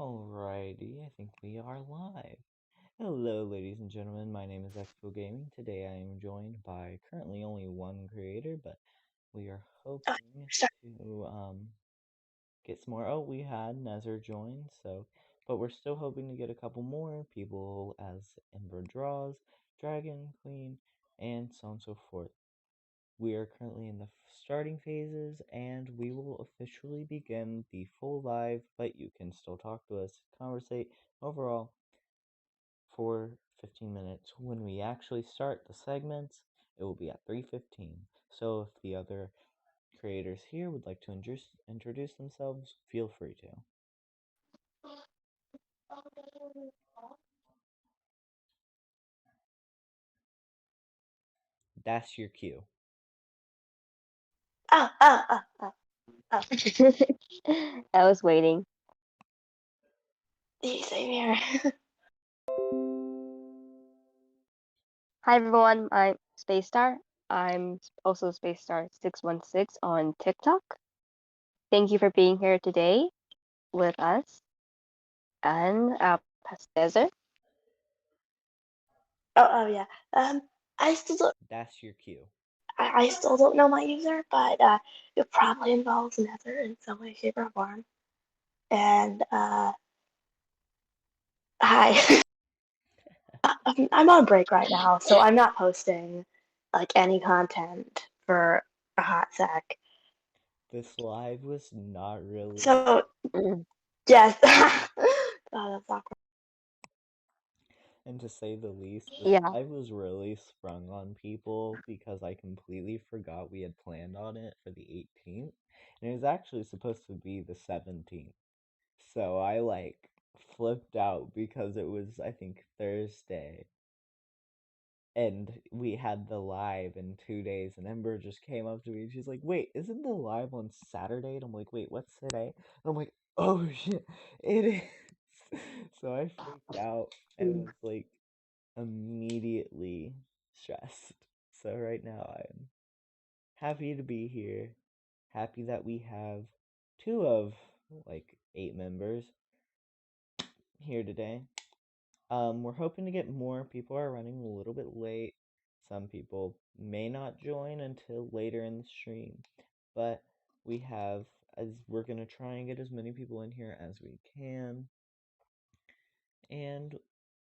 Alrighty, I think we are live. Hello, ladies and gentlemen. My name is Expo Gaming. Today I am joined by currently only one creator, but we are hoping Start. to get some more. Oh, we had Nezer join, but we're still hoping to get a couple more people as Ember Draws, Dragon Queen, and so on and so forth. We are currently in the starting phases, and we will officially begin the full live, but you can still talk to us, conversate overall for 15 minutes. When we actually start the segments, it will be at 3:15. So if the other creators here would like to introduce themselves, feel free to. That's your cue. Oh. I was waiting. Same here. Hi everyone, I'm spacestar. I'm also spacestar616 on TikTok. Thank you for being here today with us. And nezer. Yeah. I still don't. That's your cue. I still don't know my user, but it probably involves nezer in some way, shape, or form. And hi. I'm on break right now, so I'm not posting like any content for a hot sec. This live was not really. So yes, oh, that's awkward. And to say the least, this Yeah. live was really sprung on people because I completely forgot we had planned on it for the 18th. And it was actually supposed to be the 17th. So I flipped out because it was, I think, Thursday. And we had the live in 2 days, and Ember just came up to me and she's like, "Wait, isn't the live on Saturday?" And I'm like, "Wait, what's today?" And I'm like, "Oh shit, it is." So I freaked out and was like immediately stressed. So right now I'm happy to be here. Happy that we have two of 8 members here today. We're hoping to get more. People are running a little bit late. Some people may not join until later in the stream, but we're gonna try and get as many people in here as we can. And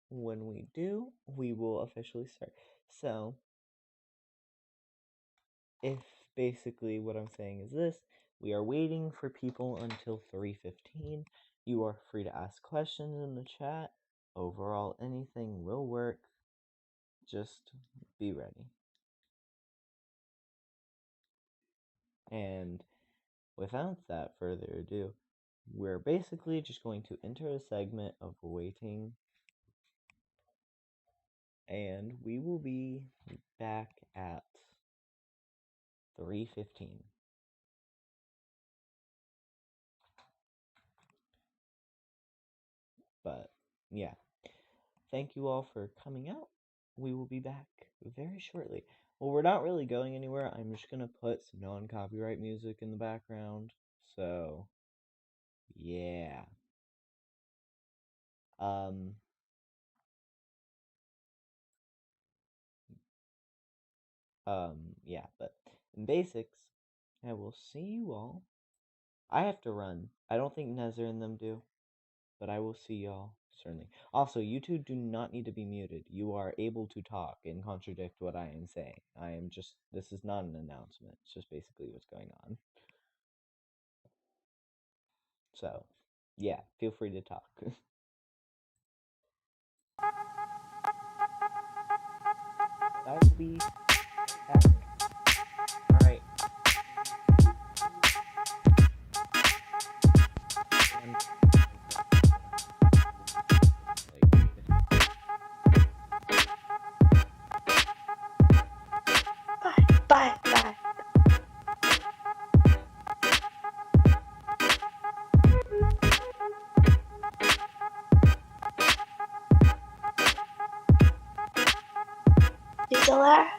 when we do, we will officially start. So, if basically what I'm saying is this, we are waiting for people until 3:15. You are free to ask questions in the chat. Overall, anything will work. Just be ready. And without that further ado, we're basically just going to enter a segment of waiting, and we will be back at 3:15. But yeah, thank you all for coming out. We will be back very shortly. Well, we're not really going anywhere. I'm just gonna put some non-copyright music in the background. So yeah. Um yeah, but in basics, I will see you all. I have to run. I don't think Nezer and them do, but I will see y'all certainly. Also, you two do not need to be muted. You are able to talk and contradict what I am saying. This is not an announcement. It's just basically what's going on. So, yeah, feel free to talk. But I will be right back. Alright. And Bye. You still there?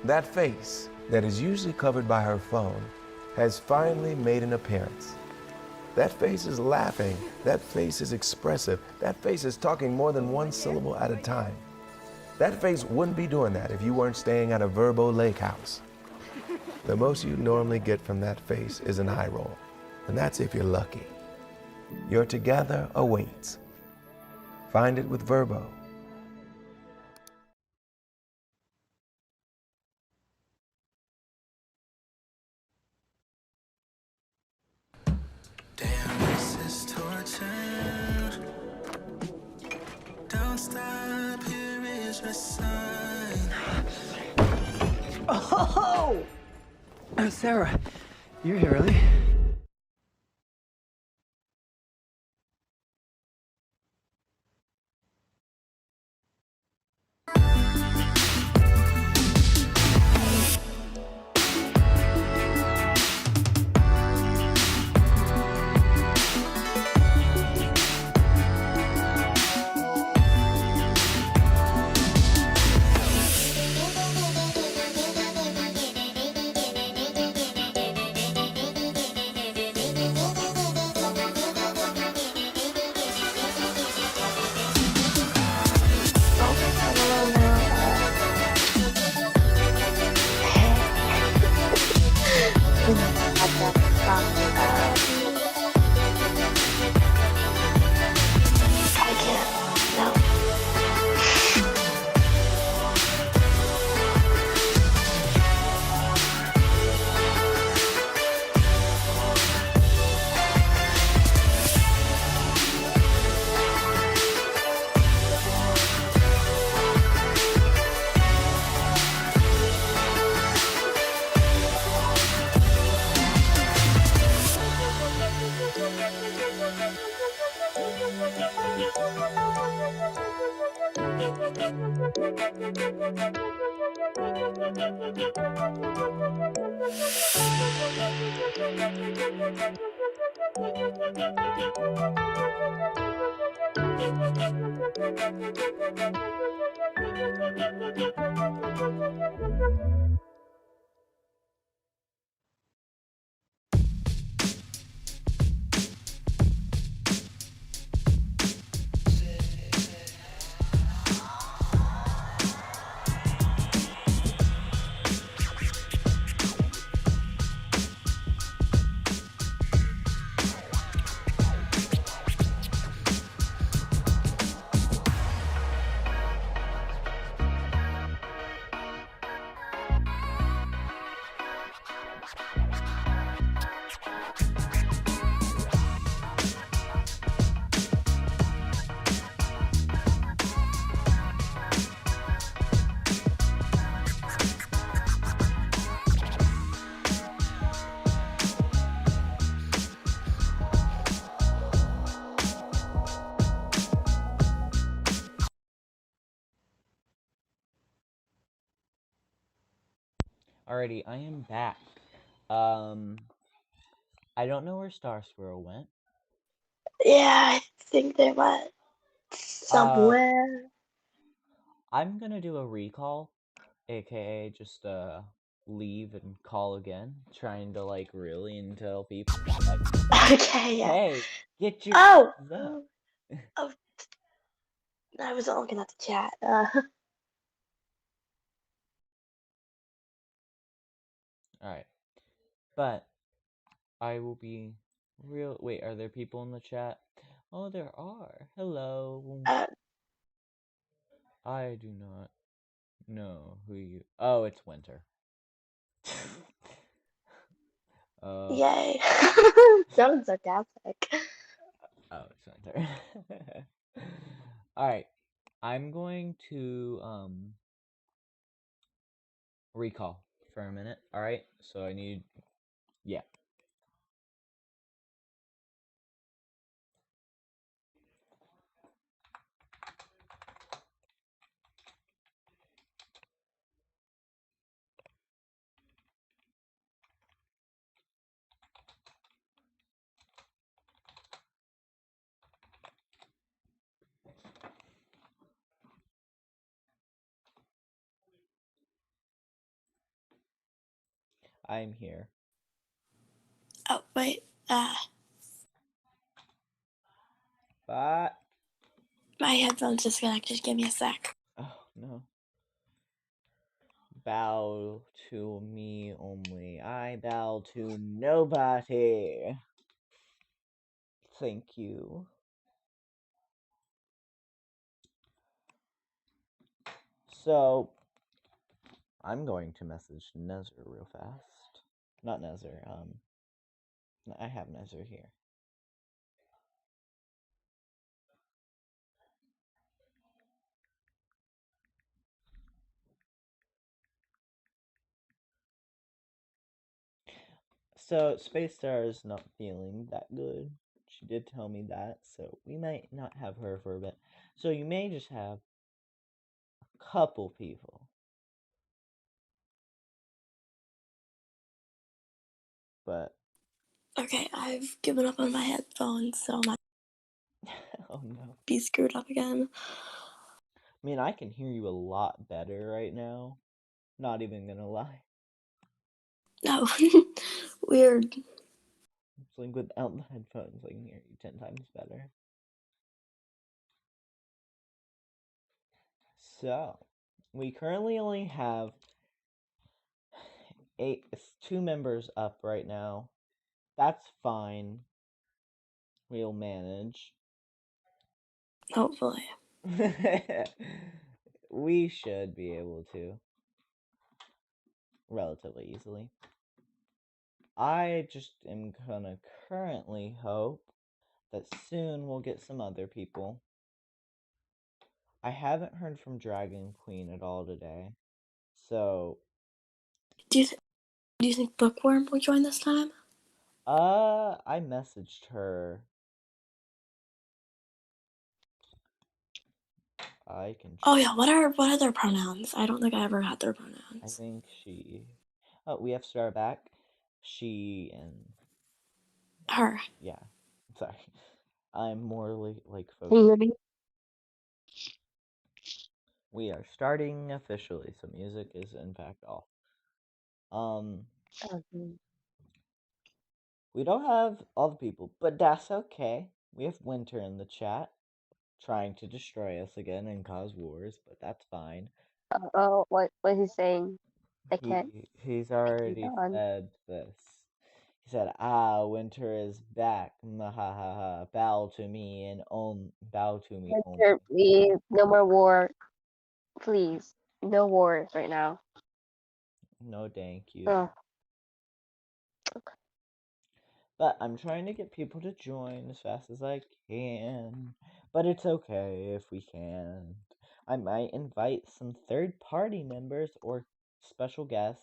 That face that is usually covered by her phone has finally made an appearance. That face is laughing. That face is expressive. That face is talking more than one syllable at a time. That face wouldn't be doing that if you weren't staying at a Verbo Lake house. The most you normally get from that face is an eye roll, and that's if you're lucky. Your together awaits. Find it with Verbo. Damn, this is torture. Don't stop, here is your sign. Oh! Sarah, you're here early. I can't. No. Alrighty, I am back. I don't know where Star Squirrel went. Yeah, I think they went somewhere. I'm gonna do a recall, aka just leave and call again, trying to like really tell people like, Okay, yeah. hey, get your Oh, up. oh, I wasn't looking at the chat. Alright. But I will be real. Wait, are there people in the chat? Oh, there are. Hello. uh, I do not know who you. Oh, it's Winter. uh, yay. Sounds sarcastic. oh, it's Winter. Alright, I'm going to recall for a minute. Alright, so I need. Yeah. I'm here. Oh, wait. But. My headphones disconnected. Give me a sec. Oh, no. Bow to me only. I bow to nobody. Thank you. So, I'm going to message Nezer real fast. Not Nezer, I have Nezer here. So, spacestar is not feeling that good. She did tell me that, so we might not have her for a bit. So, you may just have a couple people. But. Okay, I've given up on my headphones, so my Oh no. be screwed up again. I mean, I can hear you a lot better right now. Not even gonna lie. No. Weird. It's like without the headphones, I can hear you 10 times better. So, we currently only have two members up right now. That's fine. We'll manage. Hopefully. We should be able to. Relatively easily. I just am gonna currently hope that soon we'll get some other people. I haven't heard from Dragon Queen at all today. So. Do you think Bookworm will join this time? I messaged her. I can. Oh yeah, what are their pronouns? I don't think I ever had their I pronouns. think she. Oh, we have Star back. She and. Her. Yeah. Sorry. I'm more like Can you focused. hear me? We are starting officially, so music is in fact off. Okay. We don't have all the people, but that's okay. We have Winter in the chat, trying to destroy us again and cause wars, but that's fine. Oh, what is he saying? I can't. He's I can't already on. said this. He said, Winter is back. Mahahaha. Bow to me and bow to me only. Winter, please, no more war. Please, no wars right now. No thank you. Oh, But I'm trying to get people to join as fast as I can. But it's okay if we can't. I might invite some third party members or special guests.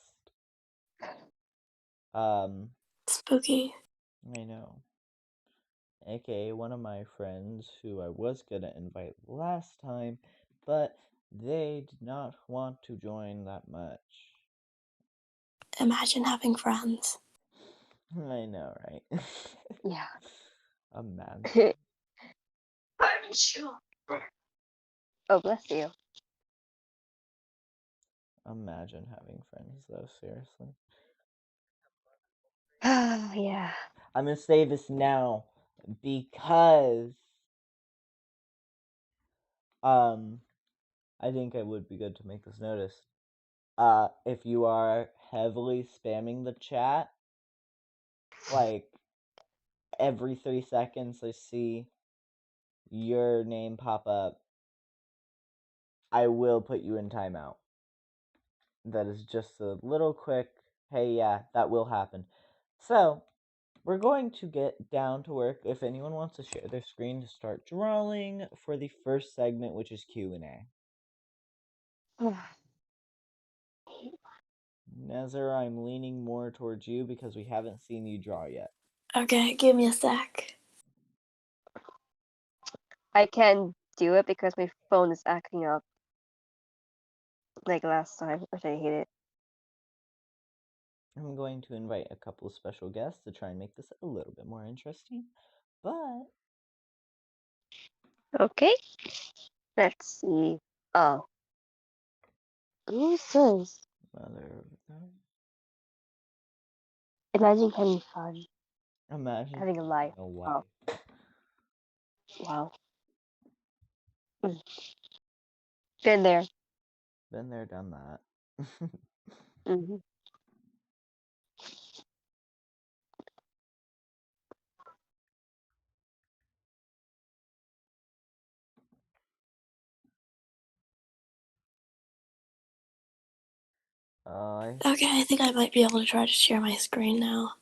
Spooky. I know. AKA one of my friends who I was gonna invite last time, but they did not want to join that much. imagine having friends. I know, right? Yeah. Imagine. I'm sure. Oh, bless you. Imagine having friends, though, seriously. Yeah. I'm gonna say this now because I think it would be good to make this notice. If you are heavily spamming the chat, like every 3 seconds I see your name pop up, I will put you in timeout. That is just a little quick, hey, yeah, that will happen. So, we're going to get down to work. If anyone wants to share their screen to start drawing for the first segment, which is Q&A. Nezer, I'm leaning more towards you because we haven't seen you draw yet. Okay, give me a sec. I can't do it because my phone is acting up like last time, which I hate it. I'm going to invite a couple of special guests to try and make this a little bit more interesting. But Okay. Let's see. Oh. Who's this? mother of them. Imagine having fun. Imagine Having a life. having a Oh, life. wow. Mm. Been there. Been there, done that. Hmm. Okay, I think I might be able to try to share my screen now.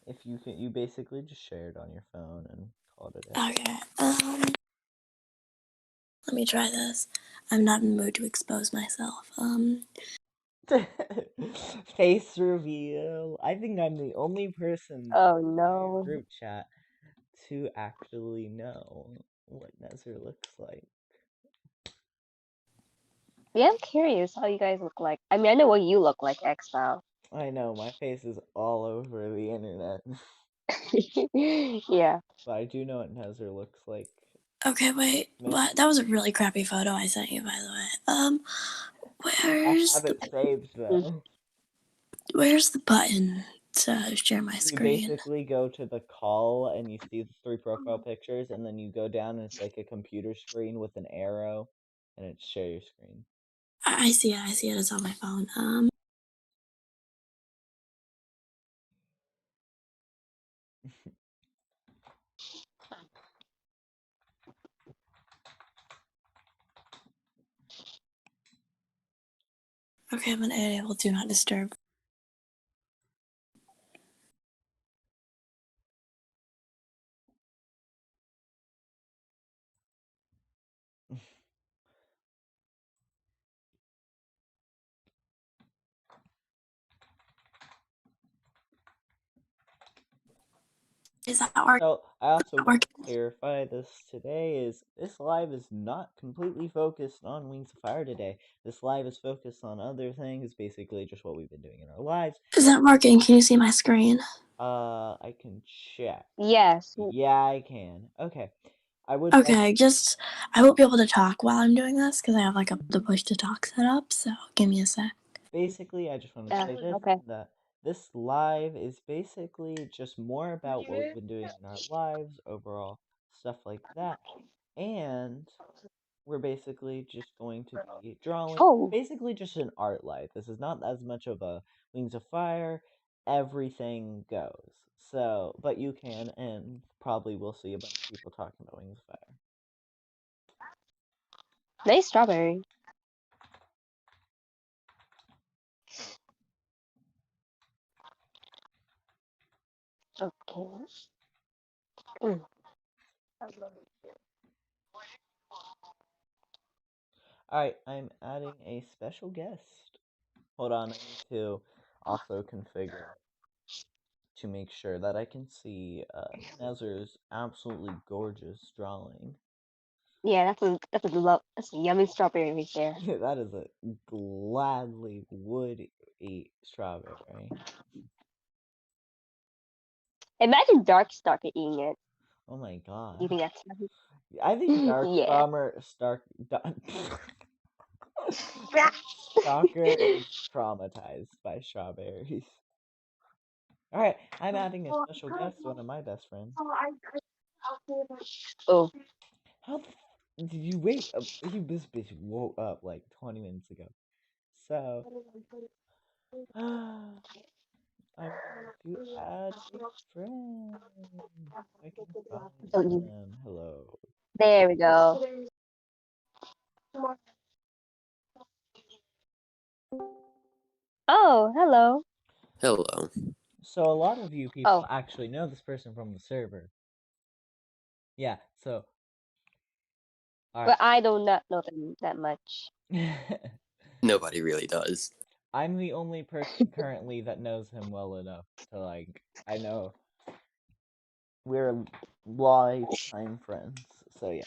If you can, you basically just share it on your phone and called it Okay, let me try this. I'm not in the mood to expose myself. a face reveal. I think I'm the only person Oh in the entire no. group chat to actually know what Nezer looks like. Yeah, I'm curious how you guys look like. I mean, I know what you look like, Exile. I know my face is all over the internet, Yeah. but I do know what Nezer looks like. Okay, wait, what? That was a really crappy photo I sent you, by the way. I Where's have the it saved Mm. though. where's the button to share my You screen? basically go to the call and you see the 3 profile pictures, and then you go down and it's like a computer screen with an arrow, and it's share your screen. I see it. I see it. It's on my phone. Okay, I'm gonna enable Do Not Disturb. Is that So I also want working? to clarify this today is this live is not completely focused on Wings of Fire today. This live is focused on other things, basically just what we've been doing in our lives. Is that working? Can you see my screen? I can check. Yes. Yeah, I can. Okay. I would like Okay, just I won't be able to talk while I'm doing this because I have like the push to talk set up. So give me a sec. basically I just want to say this Okay. that this live is basically just more about what we've been doing in our lives, overall stuff like that. And we're basically just going to be drawing. Oh, Basically, just an art life. This is not as much of a Wings of Fire. Everything goes. So, but you can, and probably we'll see a bunch of people talking about Wings of Fire. nice strawberry. Okay. Mm. Alright, I'm adding a special guest. Hold on, I need to also configure to make sure that I can see Nezer's absolutely gorgeous drawing. Yeah, that's a yummy strawberry right there. That is a gladly would eat strawberry. strawberry. Imagine Dark Stalker eating it. Oh my You god. think that's funny? I think Dark Yeah. Stalker is traumatized by strawberries. Alright, I'm adding a special guest, one of my best friends. Oh, How did you wait? This bitch woke up like 20 minutes ago. So, I'm going to add a friend. I can find don't you? them. Hello. There we go. Oh, hello. Hello. So a lot of you people Oh, actually know this person from the server. Yeah, so but alright. I do not know them that much. Nobody really does. I'm the only person currently that knows him well enough to like I know we're lifetime friends. So yeah.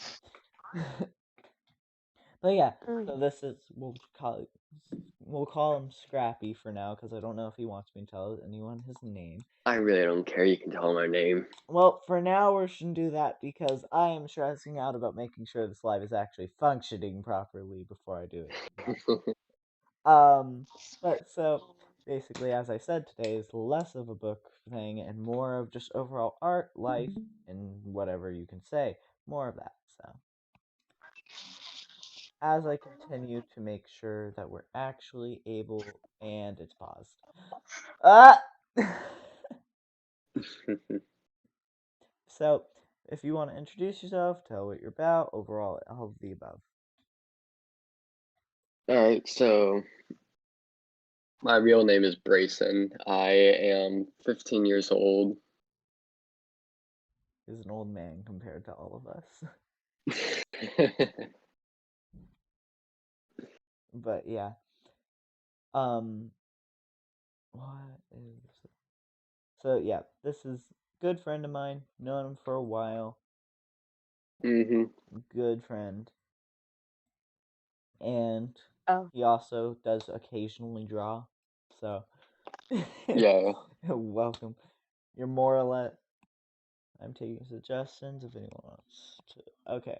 But yeah, Mm. so this is we'll call him Scrappy for now because I don't know if he wants me to tell anyone his name. I really don't care. You can tell my name. Well, for now we shouldn't do that because I am stressing out about making sure this live is actually functioning properly before I do it. But so basically, as I said, today is less of a book thing and more of just overall art, life, and whatever you can say. More of that. So as I continue to make sure that we're actually able, and it's paused. Ah. So, if you want to introduce yourself, tell what you're about, overall, all of the above. Alright, so my real name is Brayson. I am 15 years old. He's an old man compared to all of us. But yeah. What is. So yeah, this is good friend of mine. Known him for a while. hmm Good friend. And Oh, he also does occasionally draw. So Yeah. welcome. You're more or less. I'm taking suggestions if anyone wants to. Okay.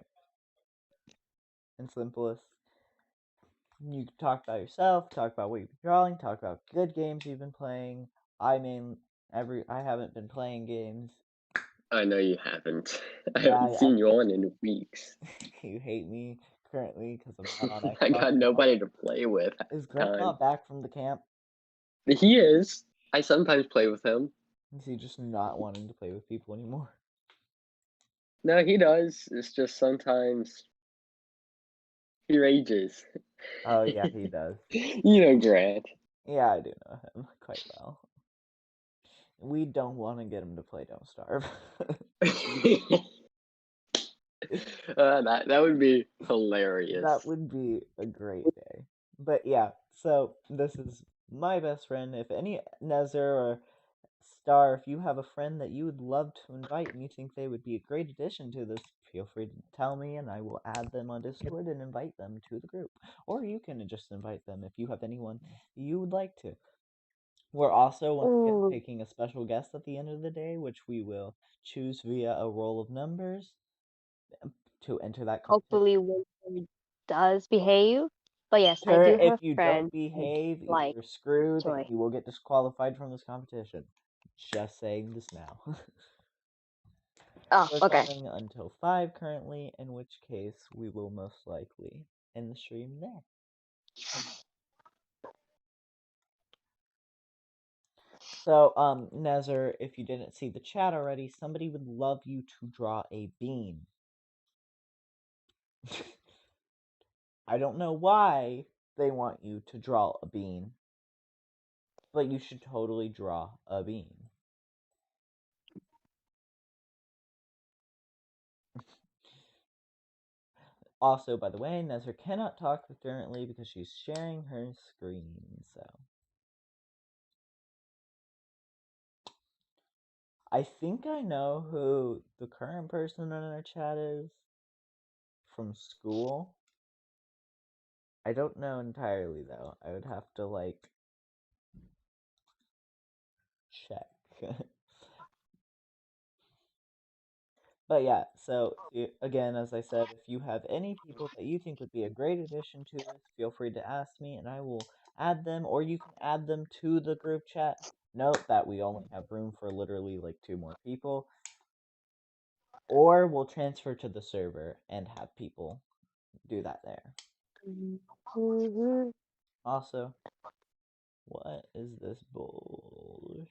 And simplest. You can talk about yourself, talk about what you've been drawing, talk about good games you've been playing. I haven't been playing games. I know you haven't. I Yeah, haven't seen you on in weeks. you hate me currently because I'm not on I Xbox got at all. nobody to play with at Is the Grant time. not back from the camp? He is. I sometimes play with him. Is he just not wanting to play with people anymore? No, he does. It's just sometimes he rages. Oh yeah, he does. You know Grant. Yeah, I do know him quite well. We don't want to get him to play Don't Starve. That would be That hilarious. would be a great day. But yeah, so this is my best friend. If any Nezer or Star, if you have a friend that you would love to invite and you think they would be a great addition to this, feel free to tell me and I will add them on Discord and invite them to the group. Or you can just invite them if you have anyone you would like to. We're also, once again, ooh. picking a special guest at the end of the day, which we will choose via a roll of numbers to enter that competition. Hopefully, Winter does behave. But yes, I Sure, do if have you don't friends I behave, like you're screwed and joy. you will get disqualified from this competition. Just saying this now. Oh, We're okay. going until 5 currently, in which case we will most likely end the stream there. So, Nezer, if you didn't see the chat already, somebody would love you to draw a bean. I don't know why they want you to draw a bean, but you should totally draw a bean. Also, by the way, Nezer cannot talk currently because she's sharing her screen, so. I think I know who the current person in our chat is from school. I don't know entirely, though. I would have to, like, check. But yeah, so again, as I said, if you have any people that you think would be a great addition to this, feel free to ask me and I will add them, or you can add them to the group chat. Note that we only have room for literally like 2 more people. Or we'll transfer to the server and have people do that there. Mhm. Also, what is this bullshit?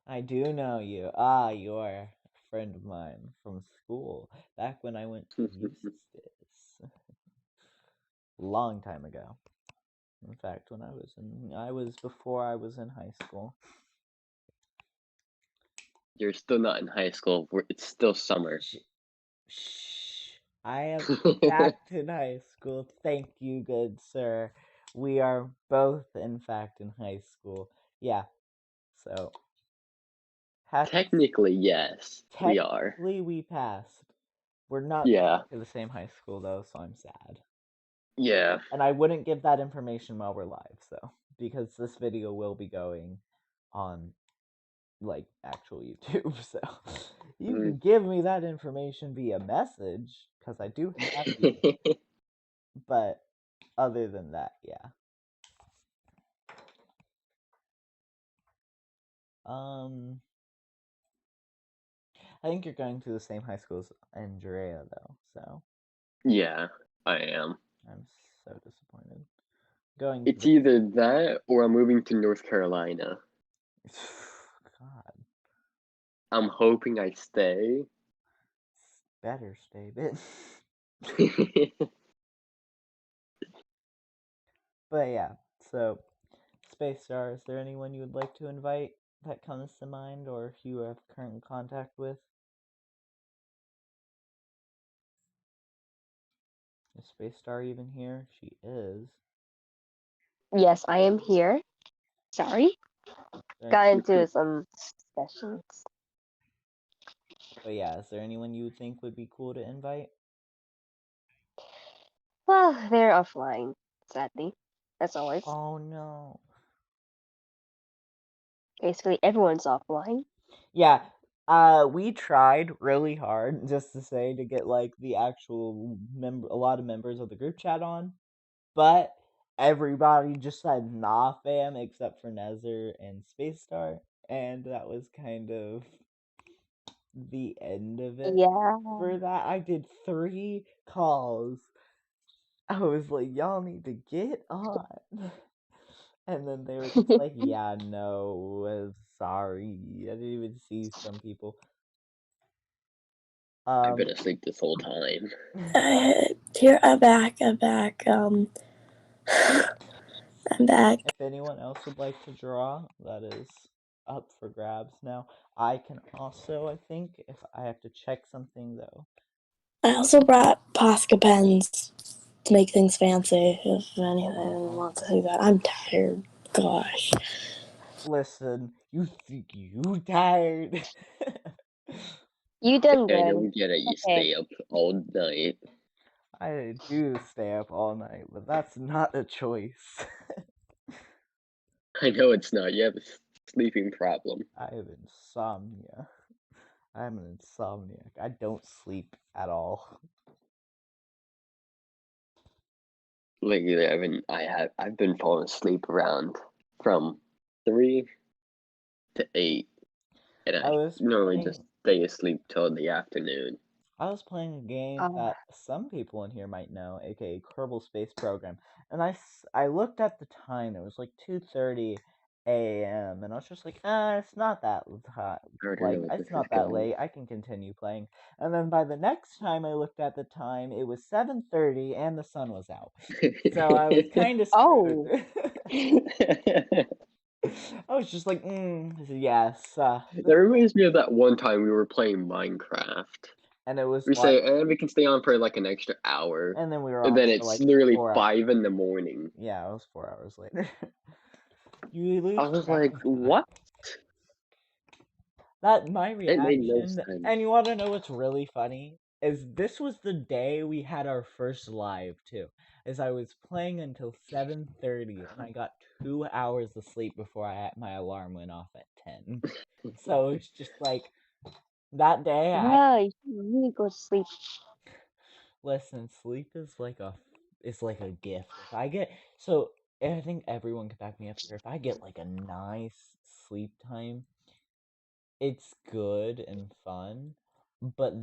I do know you. Ah, you are a friend of mine from school. Back when I went to Eustis. Long time ago. In fact, when I was before I was in high school. You're still not in high school. It's still summer. Shh. I am in fact in high school. Thank you, good sir. We are both, in fact, in high school. Yeah. So, Technically, yes, we are. technically we passed. We're not Yeah. to the same high school, though, so I'm sad. Yeah. And I wouldn't give that information while we're live, so. Because this video will be going on, like, actual YouTube, so. You can give me that information via message, because I do have you. But other than that, yeah. I think you're going to the same high school as Andrea, though, so. Yeah, I am. I'm so disappointed. Going It's to either that or I'm moving to North Carolina. God. I'm hoping I stay. Better stay, bitch. But yeah, so spacestar, is there anyone you would like to invite that comes to mind, or you have current contact with? Is spacestar even here? She is. Yes, I am here. Sorry. Got into some sessions. But yeah, is there anyone you would think would be cool to invite? Well, they're offline, sadly. As always. Oh no. Basically, everyone's offline. Yeah, we tried really hard, just to say, to get like the actual a lot of members of the group chat on, but everybody just said nah, fam, except for Nezer and Spacestar, and that was kind of the end of it. Yeah. For that, I did 3 calls. I was like, y'all need to get on. And then they were just like, yeah, no, sorry. I didn't even see some people. I've been asleep this whole time. Here, I'm back. I'm back. I'm back. If anyone else would like to draw, that is up for grabs now. I can also, I think, if I have to check something though. I also brought Posca pens to make things fancy. If anyone wants to do that, I'm tired. Gosh. Listen, you think you tired? You done I good. don't get it. You Okay. stay up all night. I do stay up all night, but that's not a choice. I know it's not. You have a sleeping problem. I have insomnia. I'm an insomniac. I don't sleep at all. Lately, I've been falling asleep around from 3 to 8, and I I was normally playing just stay asleep till the afternoon. I was playing a game that some people in here might know, aka Kerbal Space Program, and I looked at the time. It was like 2:30 a.m. and I was just like, it's not that hot. I already know Like, where this it's is not that going. late. I can continue playing. And then by the next time I looked at the time, it was 7:30 and the sun was out. So I was kind of screwed. I was just like, yes. That reminds me of that one time we were playing Minecraft. And it was We like, say, we can stay on for like an extra hour, and then we were and on then for it's like literally 4 hours. 5 in the morning. Yeah, it was 4 hours later. You lose I was track like, of time. what? That my It made no reaction. sense. And you want to know what's really funny? is this was the day we had our first live too. As I was playing until 7:30 and I got 2 hours of sleep before my alarm went off at 10. So it's just like that day Yeah, you should really go to sleep. listen, sleep is like a gift. If I get I think everyone can back me up here. If I get like a nice sleep time, it's good and fun, but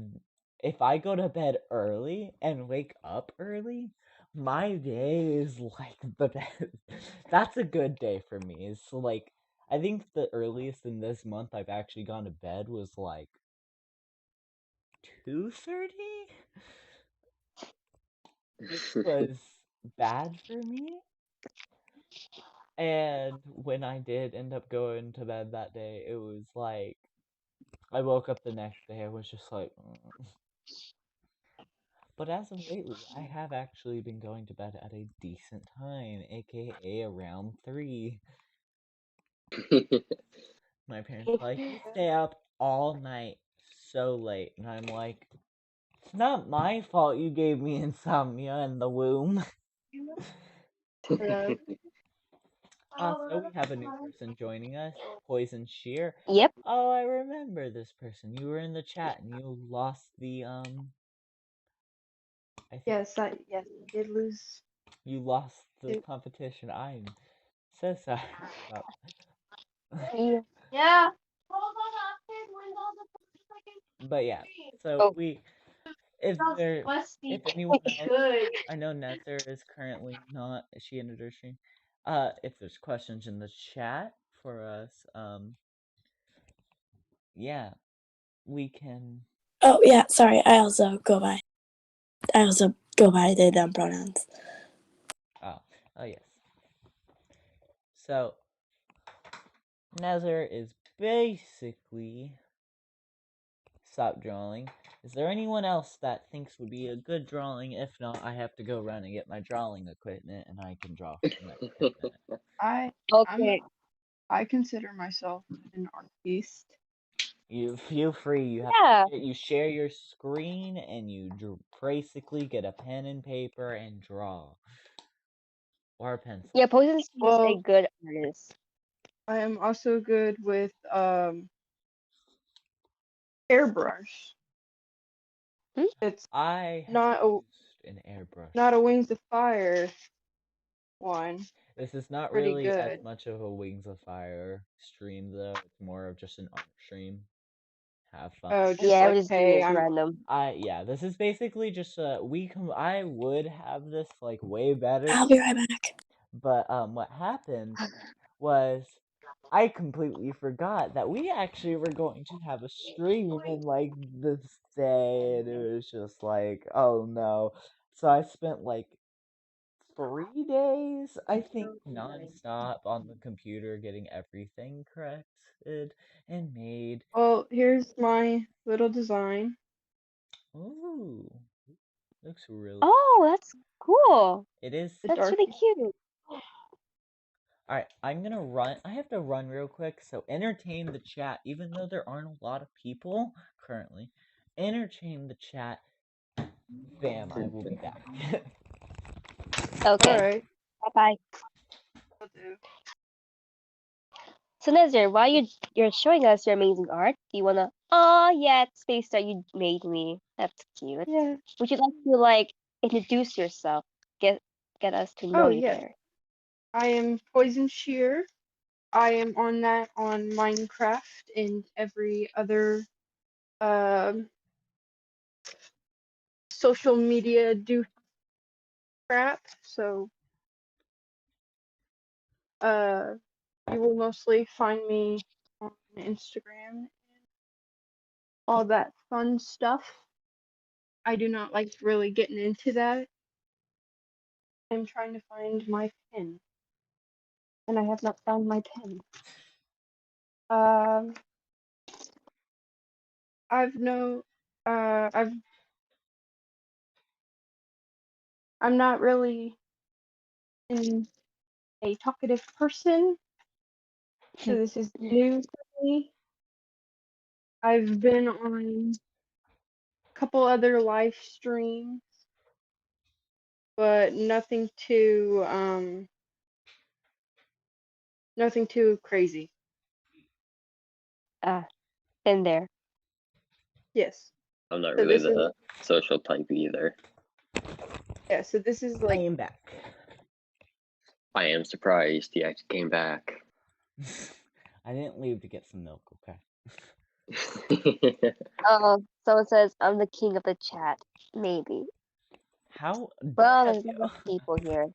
if I go to bed early and wake up early, my day is like the best. That's a good day for me. It's like I think the earliest in this month I've actually gone to bed was like 2:30, which was bad for me. And when I did end up going to bed that day, it was like I woke up the next day. I was just like, "Mm." But as of lately, I have actually been going to bed at a decent time, aka around 3. My parents are like, you stay up all night so late. And I'm like, it's not my fault you gave me insomnia in the womb. Hello. So we have a new person joining us, Poison Shear. Yep. Oh, I remember this person. You were in the chat and you lost the I think Yes, I did lose. you lost the competition. I'm so sorry about Yeah. Yeah. But yeah, so Oh, if anyone else, I know Nezer is currently not. She ended her stream. If there's questions in the chat for us, yeah, we can. Oh yeah, sorry. I also go by they them pronouns. Oh yes. So Nezer is basically stop drawing. Is there anyone else that thinks would be a good drawing? If not, I have to go run and get my drawing equipment, and I can draw for the next 10 minutes. okay. I consider myself an artiste. You feel free. Yeah. You share your screen, and you basically get a pen and paper and draw, or a pencil. Yeah, Poison is a Well, good artist. I am also good with airbrush. Hmm? It's I have not a used an airbrush. not a Wings of Fire one. This is not Pretty really as good. much of a Wings of Fire stream, though. It's more of just an art stream. Have fun. Oh, just Yeah, we're like, just doing hey, this I'm. random. Yeah, this is basically just I would have this like way better, I'll be right back. but what happened was I completely forgot that we actually were going to have a stream in like this day, and it was just like, oh no. So I spent like 3 days, I think, nonstop on the computer getting everything corrected and made. Well, here's my little design. Ooh, looks really. Oh, that's cool. It is. The That's dark. really cute. Alright, I'm gonna run. I have to run real quick, so entertain the chat, even though there aren't a lot of people currently. Entertain the chat. Bam, I will be back. Okay. All right. Bye-bye. Will do. So Nazir, while you're showing us your amazing art, do you wanna? Oh yeah, it's space that you made me. That's cute. Yeah. Would you like to introduce yourself? Get us to know Oh you yes. better. I am Poison Shear. I am on that on Minecraft and every other um social media do crap. So you will mostly find me on Instagram and all that fun stuff. I do not like really getting into that. I'm trying to find my pen, and I have not found my pen. Um, I've no, I've, I'm not really in a talkative person, so this is new for me. I've been on couple other live streams, but nothing too crazy. Been there. Yes. I'm not So really this is the social type either. so this is I like am back. I am surprised he actually came back. I didn't leave to get some milk, okay? Someone says I'm the king of the chat. Maybe. How Well, dare there's not you? much people here.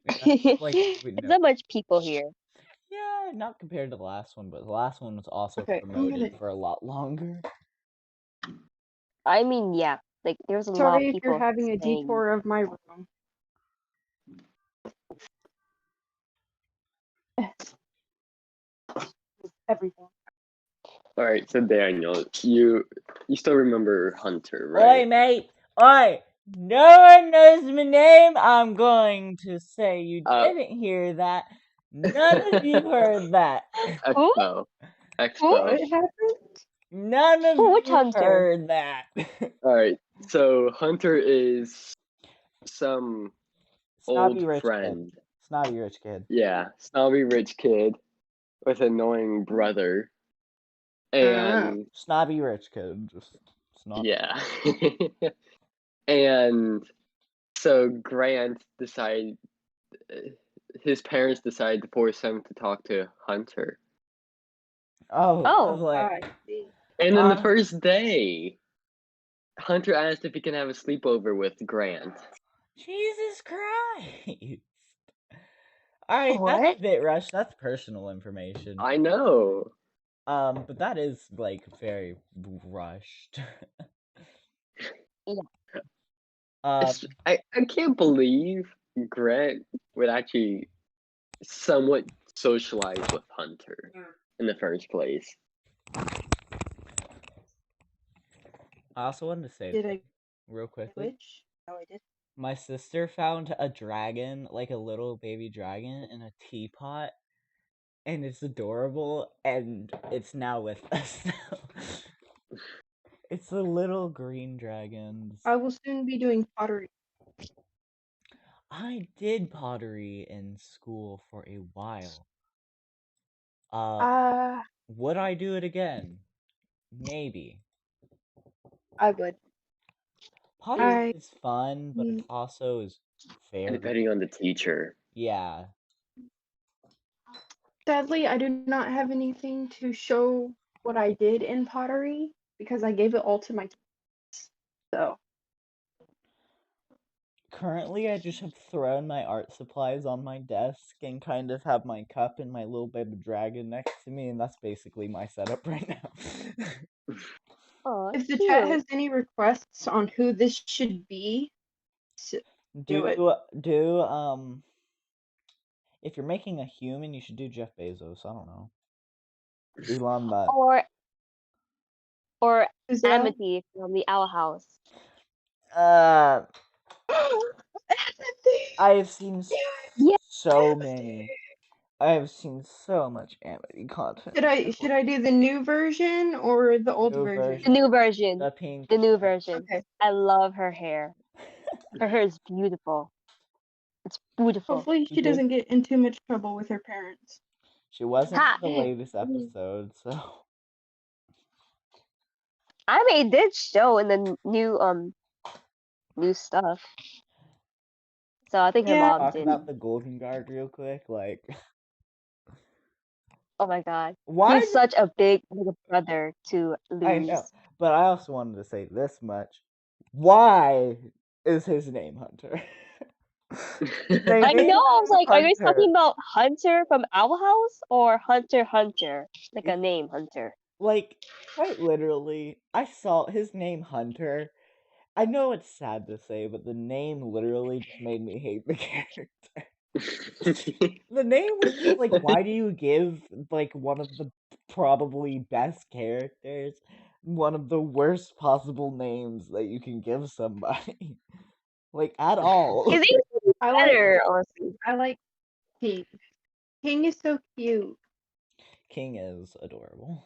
That's like, wait, There's no. not much people here. Yeah, not compared to the last one, but the last one was also okay. promoted for a lot longer. I mean, yeah. Like, there's a lot Sorry of if you're people having a saying. detour of my room. Everything. All right, so Daniel, you still remember Hunter, Oi, right? mate! Oi! No one knows my name! I'm going to say you didn't hear that. None of you heard that. Who? Expo. Who? Expo. What happened? None of Who? Which you hunter? heard that. All right, so Hunter is some old Snobby rich friend. kid. Snobby rich kid. Yeah, snobby rich kid with annoying brother. And Snobby rich kid. Just snobby. yeah. And so Grant decided, his parents decided to force him to talk to Hunter. Oh, I was Oh. like, I see. And then the first day, Hunter asked if he can have a sleepover with Grant. Jesus Christ. Alright, What? that's a bit rushed. That's personal information. I know. But that is, like, very rushed. Yeah. I can't believe Grant would actually somewhat socialize with Hunter in the first place. I also wanted to say Did this I real quickly. glitch? No, I did. My sister found a dragon, like a little baby dragon, in a teapot, and it's adorable, and it's now with us now. It's a little green dragon. I will soon be doing pottery. I did pottery in school for a while. Uh, Would I do it again? Maybe. I would. Pottery is fun, but it Mm. also is very... Depending on the teacher. Yeah. Sadly, I do not have anything to show what I did in pottery because I gave it all to my kids. So, Currently, I just have thrown my art supplies on my desk and kind of have my cup and my little baby dragon next to me, and that's basically my setup right now. Oh, if the cute. chat has any requests on who this should be, do it. If you're making a human, you should do Jeff Bezos. I don't know. Elon Musk. Or Who's that? Amity from the Owl House. I have seen Yeah. so many. I have seen so much Amity content. Should I do the new version or the old New version? The new version. The pink. The new version. Okay. I love her hair. Her hair is beautiful. It's beautiful. Hopefully she doesn't get in too much trouble with her parents. She wasn't Ha! in the latest episode, so. I mean, it did show in the new stuff. So I think her mom Talk did. about the Golden Guard real quick, like. Oh my god. Why? He's such a big brother to lose. I know, but I also wanted to say this much. Why is his name Hunter? I know, I was like, are you guys talking about Hunter from Owl House or Hunter Hunter? Like a name, Hunter. Like, quite literally, I saw his name Hunter. I know it's sad to say, but the name literally just made me hate the character. The name was just like, why do you give, like, one of the probably best characters one of the worst possible names that you can give somebody? Like, at all. His name is better, honestly. I like King. King is so cute. King is adorable.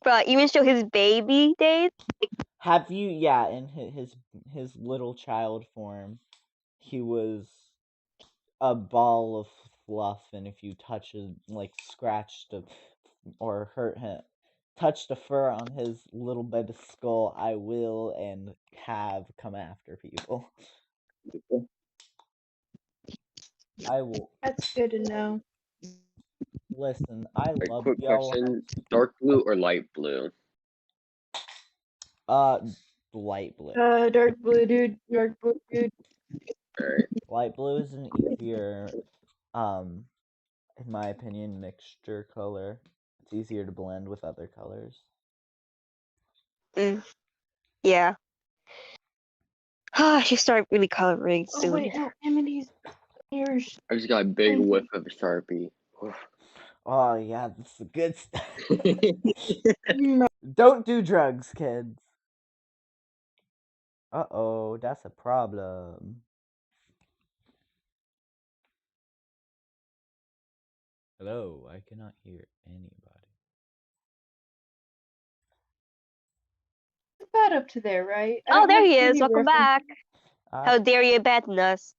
But even show his baby days. Have you? Yeah, in his little child form, he was a ball of fluff, and if you touch it, like scratched or hurt him, touch the fur on his little baby skull, I will and have come after people. I will. That's good to know. Listen, I A love quick the Owl question: House. dark blue or light blue? Uh, light blue. Dark blue dude, dark blue dude. Alright. Light blue is an easier, in my opinion, mixture color. It's easier to blend with other colors. Yeah. She started really coloring Oh soon. wait, no, Amity's ears. I just got a big whiff of Sharpie. Oh yeah, this is good stuff. No. Don't do drugs, kids. Uh-oh, that's a problem. Hello, I cannot hear anybody. That up to there, right? I Oh, don't there have he is. any Welcome reference. back. How dare you abandon us?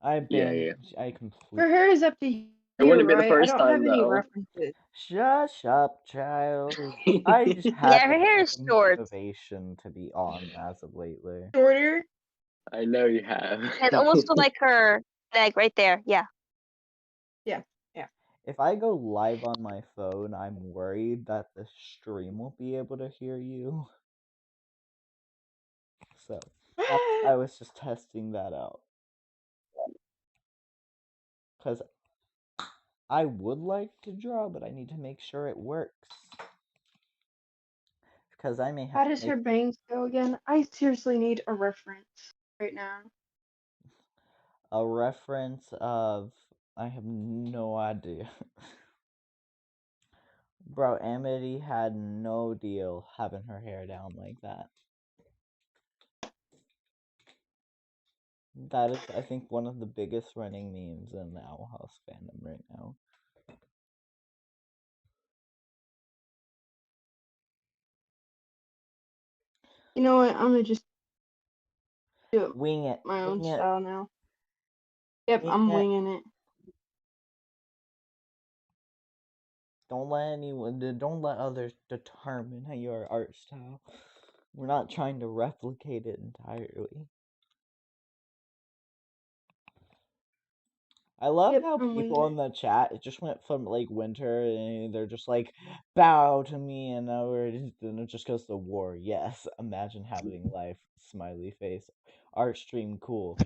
I For completely. her is up to It here, wouldn't be the right? I first don't have time any though. references. Shush up, child. I just Yeah, her haven't hair had is the short. motivation to be on as of lately. Shorter. I know you have. And almost to like her leg right there. Yeah. Yeah. If I go live on my phone, I'm worried that the stream won't be able to hear you. So, I was just testing that out. Because I would like to draw, but I need to make sure it works. Because I may have How to does make her bangs go again? I seriously need a reference right now. a reference of. I have no idea. Bro, Amity had no deal having her hair down like that. That is, I think, one of the biggest running memes in the Owl House fandom right now. You know what? I'm gonna just do it Wing it. my own Wing it. style now. Yep, Wing I'm it. winging it. Don't let others determine your art style. We're not trying to replicate it entirely. I love Yep, how I'm people winging in the chat, it just went from like winter and they're just like, bow to me, and now then it just goes to war. Yes, imagine having life, smiley face. Art stream cool.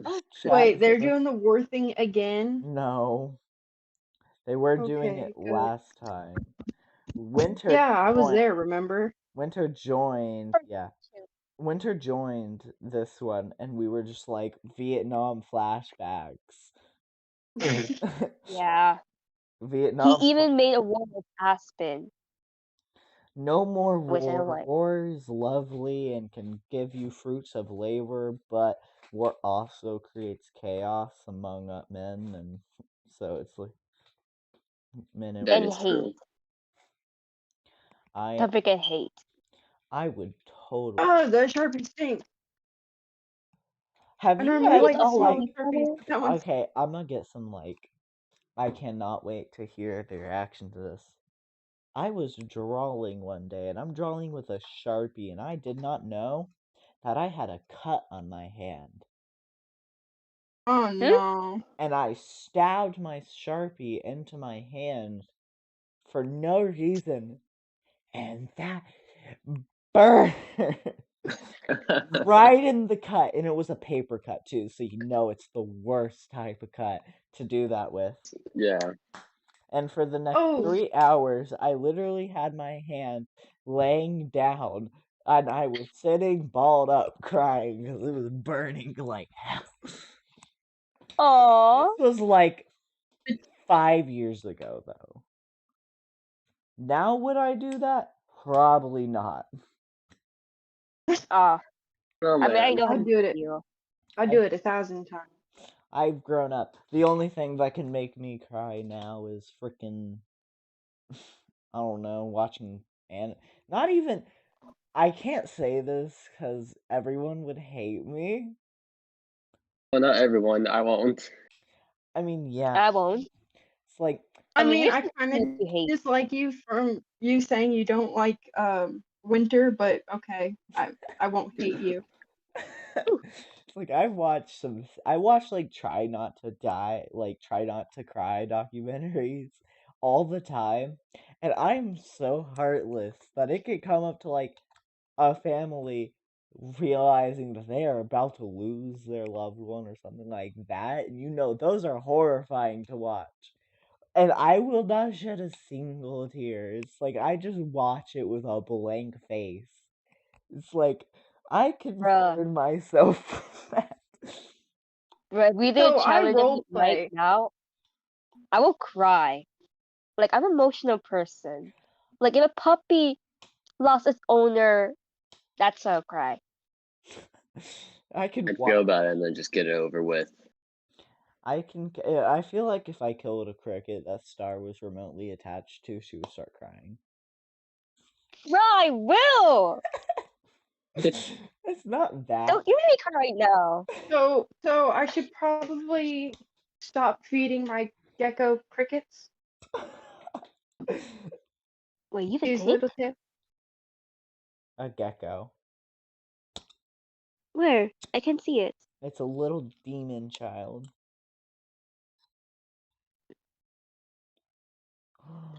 Our chat Wait, is they're the most. doing the war thing again? No, they were doing it Okay, good. last time. Winter Yeah, I was joined. there, remember? Winter joined. Yeah, Winter joined this one, and we were just like Vietnam flashbacks. Yeah. He Vietnam. even made a war with Aspen, No more which I don't war. like. War is lovely and can give you fruits of labor, but war also creates chaos among men, and so it's like men and That And is hate. true. I Don't forget hate. I would totally. Oh, the Sharpie stinks. Have I you normally Maybe guys it's like the all like? smell like of Sharpies. That one's Okay, I'm gonna get some like. I cannot wait to hear the reaction to this. I was drawing one day, and I'm drawing with a Sharpie, and I did not know that I had a cut on my hand. oh no. And I stabbed my Sharpie into my hand for no reason, and that burned right in the cut, and it was a paper cut too, so you know it's the worst type of cut to do that with. Yeah. And for the next Oh, 3 hours, I literally had my hand laying down, and I was sitting balled up crying because it was burning like hell. This Aww. was like 5 years ago, though. Now would I do that? Probably not. Ah. Oh I mean, I man. know how I'd you do it. feel. I'd do it 1,000 times. I've grown up. The only thing that can make me cry now is freaking I don't know, watching and not even I can't say this because everyone would hate me. Well, not everyone. I won't. I mean, yeah, I won't. it's like I I mean, mean, here's I the kind thing of you hate. dislike you from you saying you don't like winter, but okay, I won't hate you. it's like I watch like Try Not to Die, like Try Not to Cry documentaries all the time, and I'm so heartless that it could come up to like a family realizing that they are about to lose their loved one or something like that, and those are horrifying to watch. And I will not shed a single tear. It's like I just watch it with a blank face. It's like I Bruh. concern myself with that. Bruh, if we did So I challenge of role it right play. now, I will cry. Like, I'm an emotional person. Like, if a puppy lost its owner, that's a cry. I can I'd watch. feel about it and then just get it over with. I feel like if I killed a cricket that Star was remotely attached to, she would start crying. Bruh, I will! It's not that. Don't you make me cry right now. So I should probably stop feeding my gecko crickets. Wait, you have a These thing? little tips. A gecko. Where? I can see it. It's a little demon child.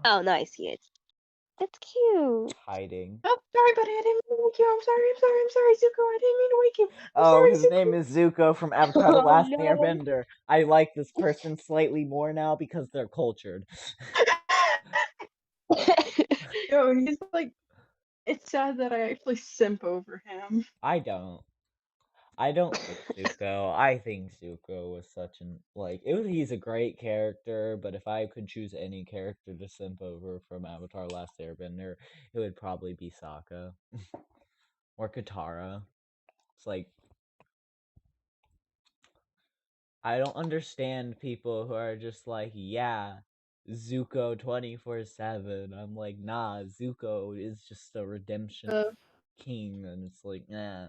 Oh, no, I see it. That's cute. Hiding. Oh, sorry, buddy. I didn't mean to wake you. I'm sorry. I'm sorry, Zuko. I didn't mean to wake you. I'm Oh, sorry, his name Zuko. is Zuko from Avatar: The Oh Last no. Airbender. I like this person slightly more now because they're cultured. Yo, he's like. It's sad that I actually simp over him. I don't. I don't like Zuko. I think Zuko was such an he's a great character, but if I could choose any character to simp over from Avatar: Last Airbender, it would probably be Sokka or Katara. It's like I don't understand people who are just like, yeah, Zuko 24/7. I'm like, nah, Zuko is just a redemption Uh, king, and it's like, nah.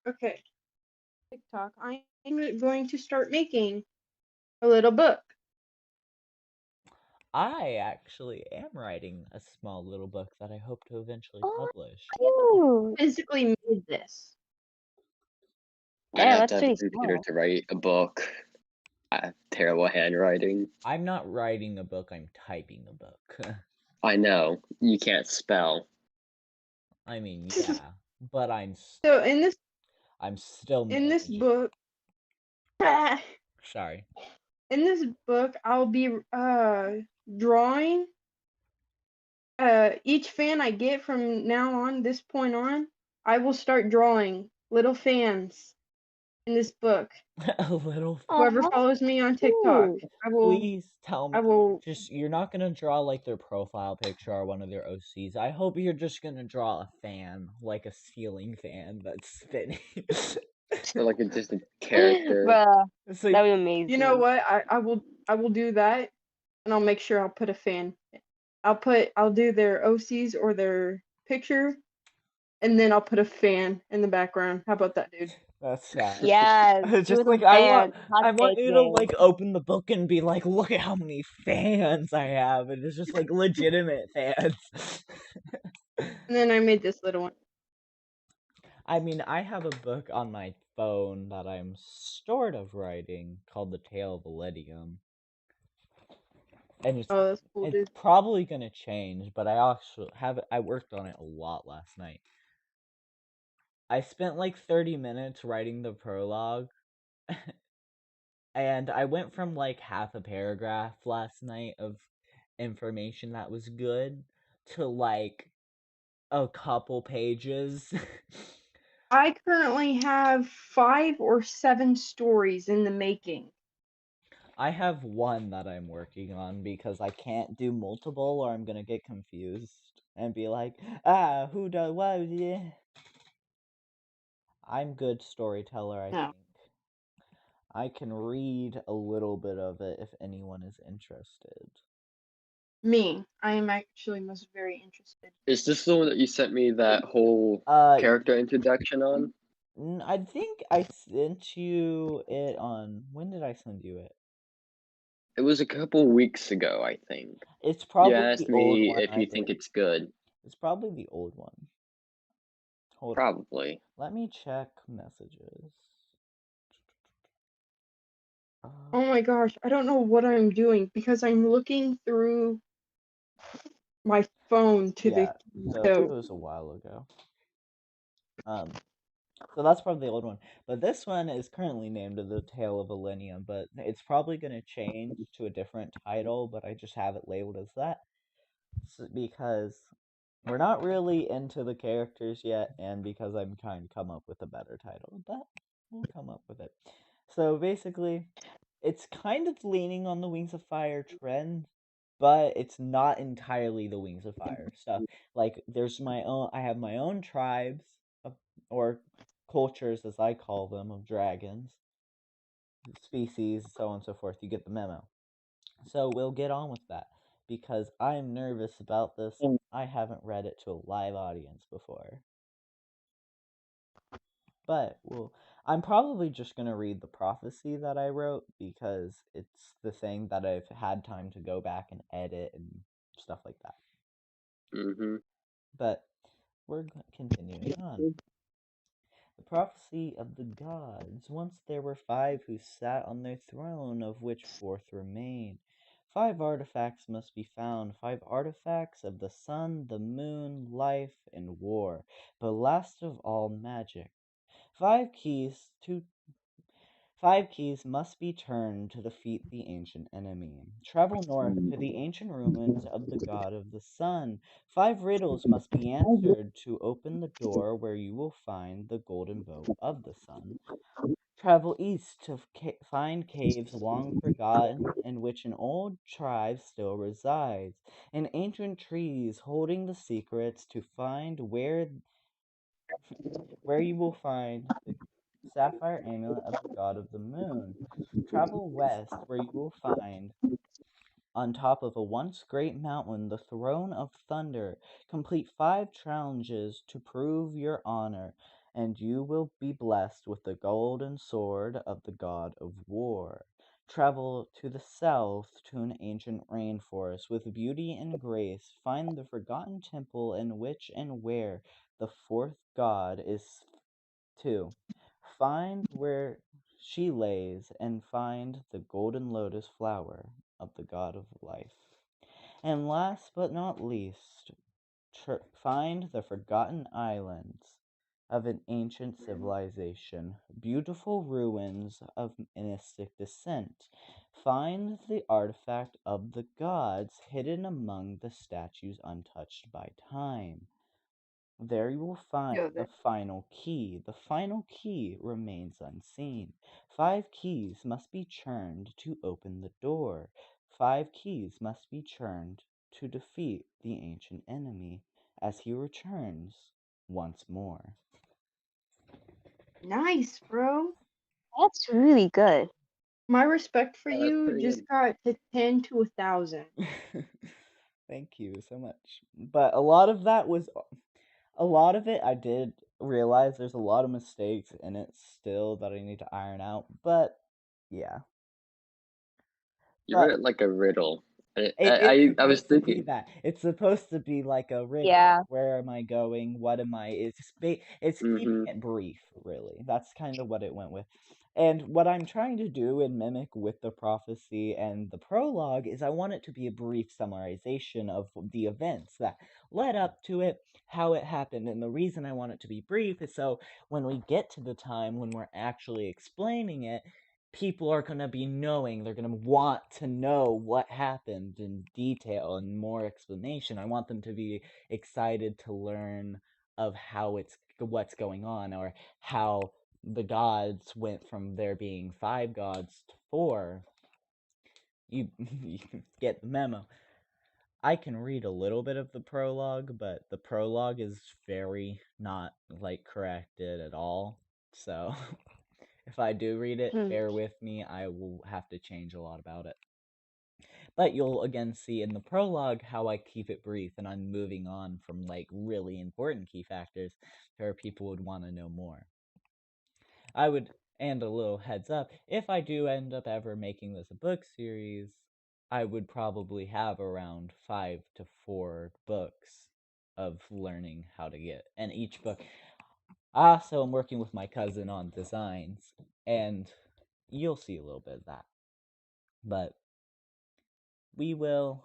okay, TikTok. I'm going to start making a little book. I actually am writing a small little book that I hope to eventually Oh, publish. cute. Physically made this. I'd Damn, have to that's have a really computer small. to write a book. I have terrible handwriting. I'm not writing a book, I'm typing a book. I know. You can't spell. I mean, yeah, but So in this I'm still in this managing. book, in Sorry. this book, I'll be drawing. Each fan I get from now on, this point on, I will start drawing little fans in this book. A little. Whoever Aw, follows me on TikTok, cute. Please tell me I will. just you're not gonna draw like their profile picture or one of their OCs. I hope you're just gonna draw a fan, like a ceiling fan that's spinning. Or like just a character. Bruh, It's that like was You know amazing. what? I will do that, and I'll make sure I'll put a fan. I'll do their OCs or their picture, and then I'll put a fan in the background. How about that, dude? that's sad. Yes, do Just the like band. Not I want you to faking. like open the book and be like, look at how many fans I have, and it's just like legitimate fans. And then I made this little one. I mean, I have a book on my phone that I'm sort of writing called The Tale of Elydium. And Oh, that's cool, it's dude. probably gonna change, but I worked on it a lot last night. I spent like 30 minutes writing the prologue, and I went from like half a paragraph last night of information that was good to like a couple pages. I currently have 5 or 7 stories in the making. I have one that I'm working on because I can't do multiple or I'm gonna get confused and be like, who does what? Yeah. I'm good storyteller, I No. think. I can read a little bit of it if anyone is interested. Me. I am actually most very interested. Is this the one that you sent me that whole character introduction on? I think I sent you it on. When did I send you it? It was a couple weeks ago, I think. It's You probably the asked old me one if I you think did. it's good. It's probably the old one. Hold on. Probably. Let me check messages. Oh my gosh, I don't know what I'm doing because I'm looking through my phone to the Yeah, so it so was a while ago. So that's probably the old one. But this one is currently named The Tale of Alinea, but it's probably going to change to a different title, but I just have it labeled as that. Because we're not really into the characters yet, and because I'm trying to come up with a better title, but we'll come up with it. So basically, it's kind of leaning on the Wings of Fire trend, but it's not entirely the Wings of Fire stuff. Like, I have my own tribes, of, or cultures as I call them, of dragons, species, so on and so forth. You get the memo. So we'll get on with that because I'm nervous about this. I haven't read it to a live audience before. But I'm probably just going to read the prophecy that I wrote because it's the thing that I've had time to go back and edit and stuff like that. Mm-hmm. But we're continuing on. The prophecy of the gods. Once there were 5 who sat on their throne, of which 4th remain. 5 artifacts must be found, 5 artifacts of the sun, the moon, life, and war, but last of all magic. 5 keys to 5 keys must be turned to defeat the ancient enemy. Travel north to the ancient ruins of the god of the sun. 5 riddles must be answered to open the door where you will find the golden boat of the sun. Travel east to find caves long forgotten in which an old tribe still resides, and ancient trees holding the secrets to find where you will find the sapphire amulet of the god of the moon. Travel west where you will find on top of a once great mountain the throne of thunder. Complete 5 challenges to prove your honor, and you will be blessed with the golden sword of the god of war. Travel to the south to an ancient rainforest with beauty and grace. Find the forgotten temple in which and where the 4th god is. 2. Find where she lays, and find the golden lotus flower of the god of life. And last but not least, find the forgotten islands of an ancient civilization, beautiful ruins of mystic descent. Find the artifact of the gods hidden among the statues untouched by time. There you will find the final key. The final key remains unseen. 5 keys must be churned to open the door. 5 keys must be churned to defeat the ancient enemy as he returns once more. nice, bro. That's really good. My respect for Yeah, that's you pretty just good. got to 10 to 1,000. Thank you so much. But a lot of it I did realize there's a lot of mistakes in it still that I need to iron out, but yeah. You But read it like a riddle. I, it's I, I I was supposed to be thinking. that. It's supposed to be like a riddle. Yeah. Where am I going? What am I? It's keeping Mm-hmm. it brief, really. That's kind of what it went with. And what I'm trying to do and mimic with the prophecy and the prologue is I want it to be a brief summarization of the events that led up to it, how it happened. And the reason I want it to be brief is so when we get to the time when we're actually explaining it, people are going to be knowing, they're going to want to know what happened in detail and more explanation. I want them to be excited to learn of what's going on, or how the gods went from there being 5 gods to 4. You get the memo. I can read a little bit of the prologue, but the prologue is very not like corrected at all. So if I do read it, Hmm. bear with me. I will have to change a lot about it. But you'll again see in the prologue how I keep it brief and I'm moving on from like really important key factors to where people would want to know more. I would, and a little heads up, if I do end up ever making this a book series, I would probably have around 5 to 4 books of learning how to get, and each book. So I'm working with my cousin on designs, and you'll see a little bit of that. But we will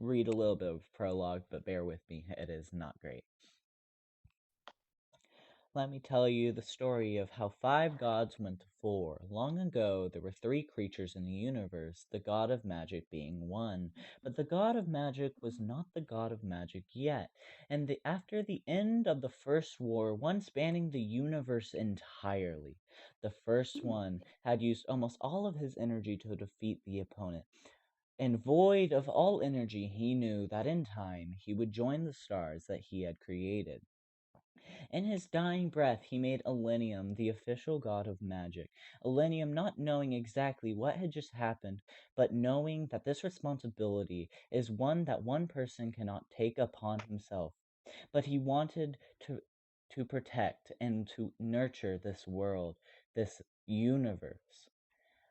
read a little bit of prologue, but bear with me, it is not great. Let me tell you the story of how 5 gods went to 4. Long ago, there were 3 creatures in the universe, the god of magic being one. But the god of magic was not the god of magic yet. And after the end of the first war, one spanning the universe entirely, the first one had used almost all of his energy to defeat the opponent. And void of all energy, he knew that in time he would join the stars that he had created. In his dying breath, he made Elenium the official god of magic. Elenium not knowing exactly what had just happened, but knowing that this responsibility is one that one person cannot take upon himself. But he wanted to protect and to nurture this world, this universe.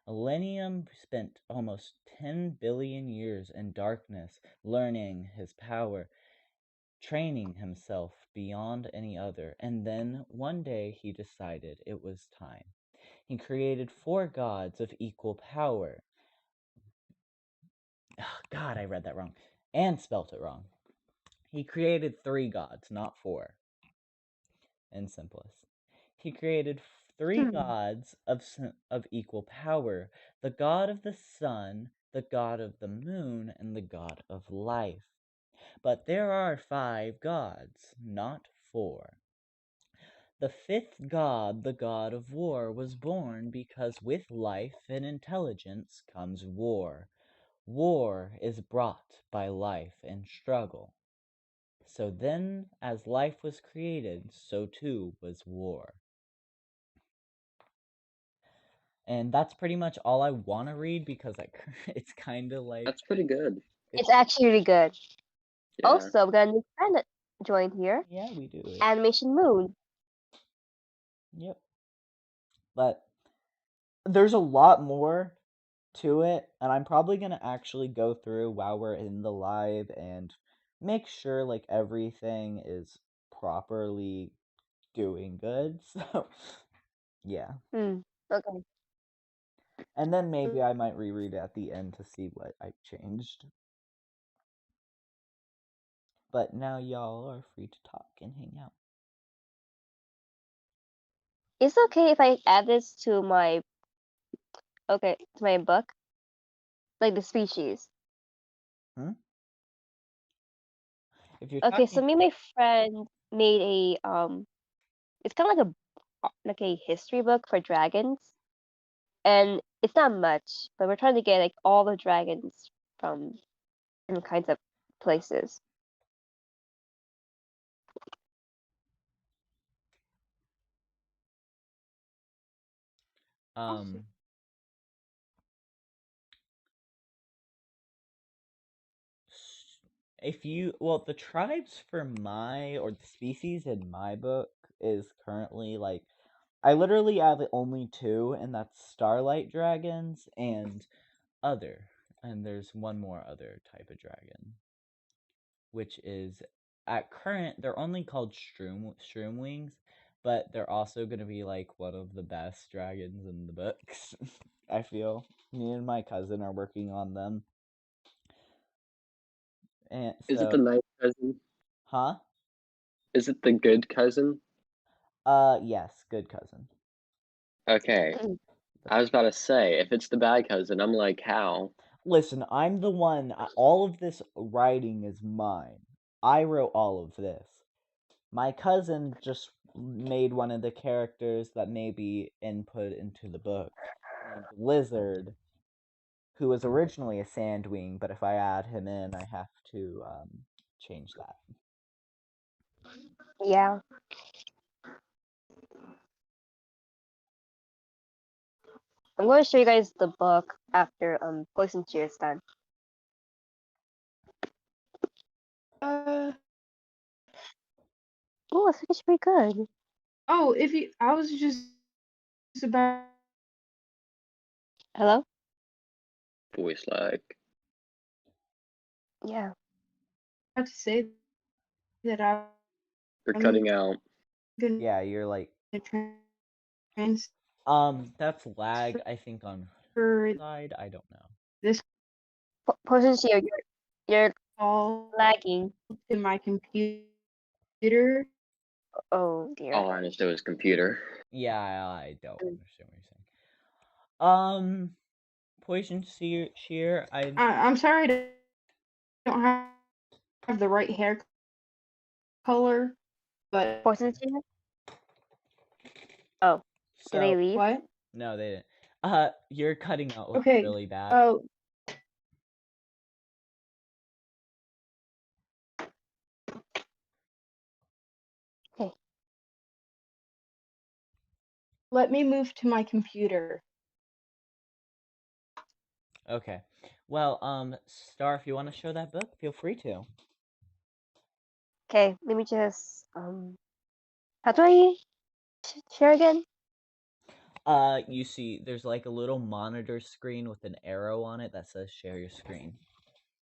Elenium spent almost 10 billion years in darkness, learning his power, training himself beyond any other, and then one day he decided it was time. He created 4 gods of equal power. Oh, God, I read that wrong and spelt it wrong. He created 3 gods, not 4. In simplest, he created 3 gods of equal power: the god of the sun, the god of the moon, and the god of life. But there are 5 gods, not 4. The 5th god, the god of war, was born because with life and intelligence comes war. War is brought by life and struggle. So then, as life was created, so too was war. And that's pretty much all I want to read because it's kind of like... That's pretty good. It's actually really good. Yeah. Also, we got a new friend that joined here. Yeah, we do. Animation Moon. Yep. But there's a lot more to it, and I'm probably going to actually go through while we're in the live and make sure like everything is properly doing good. So, yeah. Okay. And then maybe I might reread it at the end to see what I changed. But now y'all are free to talk and hang out. It's okay if I add this to my book, like the species. If you're Okay, so talking... me and my friend made it's kind of like a history book for dragons, and it's not much, but we're trying to get like all the dragons from different kinds of places. If you... Well, the tribes for or the species in my book is currently like... I literally have only 2, and that's starlight dragons and other. And there's one more other type of dragon, which is at current they're only called shroom wings, but they're also going to be like one of the best dragons in the books. I feel me and my cousin are working on them, and Is it so... the nice cousin? Huh? Is it the good cousin? Yes, good cousin. Okay. I was about to say, if it's the bad cousin, I'm like, how? Listen, I'm the one. All of this writing is mine. I wrote all of this. My cousin just made one of the characters that may be input into the book, named Lizard, who was originally a sandwing, but if I add him in, I have to change that. Yeah. I'm going to show you guys the book after Poison Cheer is done. Oh, it's actually pretty good. Oh, I was just about Hello? Voice lag. Yeah. to say that You're I'm cutting out. gonna Yeah, you're like transfer that's lag I think on side. I don't know. this Potions here, you're call lagging. to my computer. Oh dear. All I understood was computer. Yeah, I don't Mm. understand what you're saying. Poison shear. I'm sorry I don't have the right hair color, but Potions here? Oh, did they So leave? what? no, they didn't. You're cutting out like Okay. really bad. Oh, Okay. let me move to my computer. Okay. Well, Star, if you want to show that book, feel free to. Okay, let me just how do I share again? You see, there's like a little monitor screen with an arrow on it that says share your screen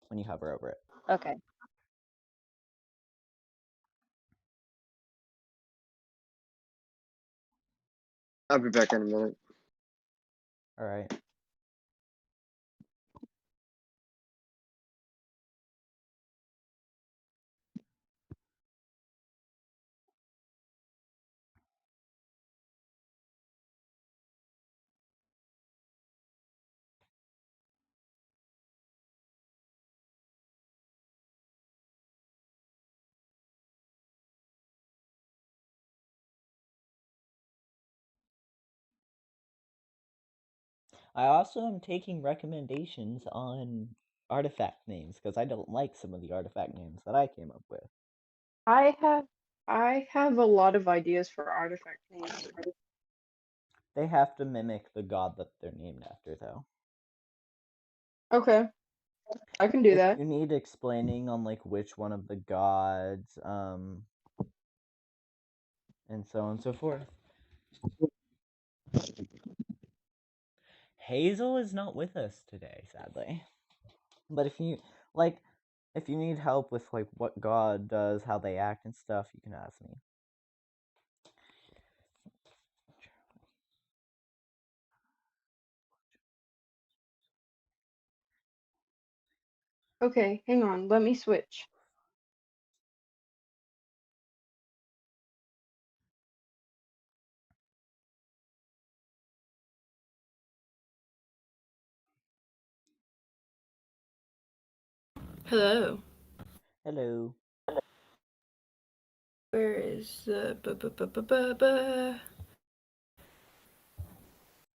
when you hover over it. Okay. I'll be back in a minute. All right. I also am taking recommendations on artifact names because I don't like some of the artifact names that I came up with. I have a lot of ideas for artifact names. They have to mimic the god that they're named after, though. Okay, I can do If that. you need explaining on like which one of the gods, and so on and so forth. Hazel is not with us today, sadly. But if you like, if you need help with like what God does, how they act and stuff, you can ask me. Okay, hang on. Let me switch. Hello. Hello. Where is the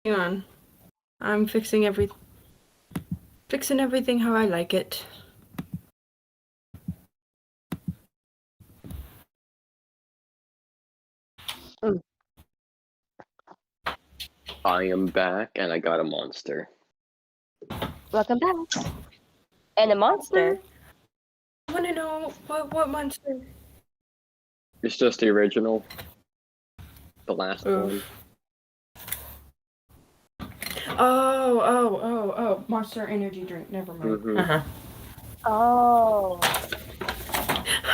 Hang on. I'm fixing everything how I like it. Mm. I am back and I got a monster. Welcome back. And a monster. I want to know what monster. It's just the original. The last one. Oh, Monster energy drink. Never mind. Mm-hmm. Oh.